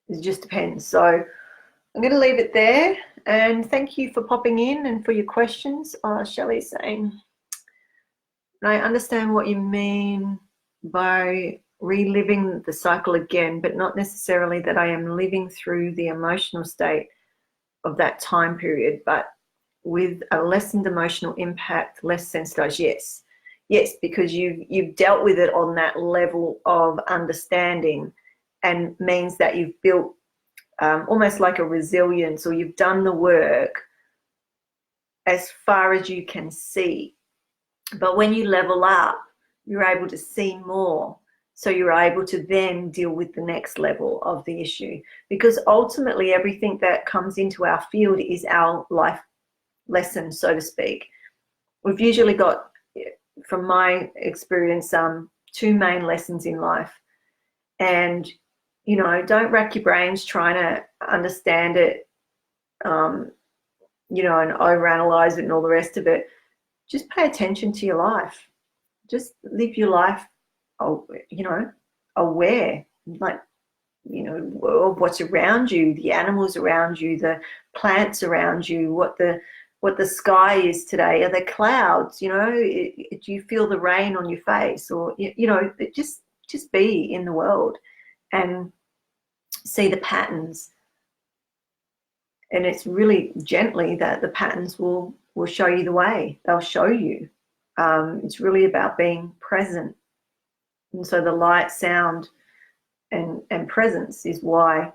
It just depends. So I'm going to leave it there, and thank you for popping in and for your questions. Shelley's saying, I understand what you mean by reliving the cycle again, but not necessarily that I am living through the emotional state of that time period, but with a lessened emotional impact, less sensitized. Yes, because you've dealt with it on that level of understanding, and means that you've built almost like a resilience, or you've done the work as far as you can see. But when you level up, you're able to see more. So you're able to then deal with the next level of the issue, because ultimately everything that comes into our field is our life lesson, so to speak. We've usually got, from my experience, two main lessons in life. And, don't rack your brains trying to understand it, and overanalyze it and all the rest of it. Just pay attention to your life. Just live your life, aware, like, of what's around you, the animals around you, the plants around you, what the sky is today. Are there clouds? Do you feel the rain on your face? Or, just be in the world and see the patterns. And it's really gently that the patterns will show you the way. They'll show you. It's really about being present. And so the light, sound, and presence is why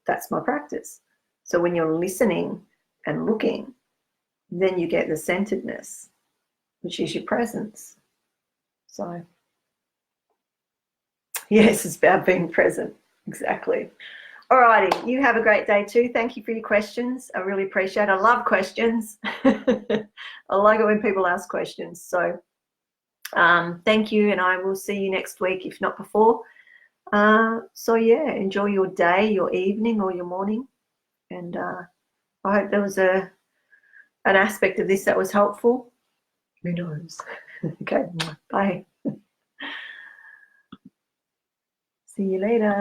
that's my practice. So when you're listening and looking, then you get the centeredness, which is your presence. So, yes, it's about being present. Exactly. All righty. You have a great day too. Thank you for your questions. I really appreciate it. I love questions. I like it when people ask questions. So thank you, and I will see you next week, if not before. So yeah, enjoy your day, your evening, or your morning. And I hope there was an aspect of this that was helpful. Who knows? Okay, bye. See you later.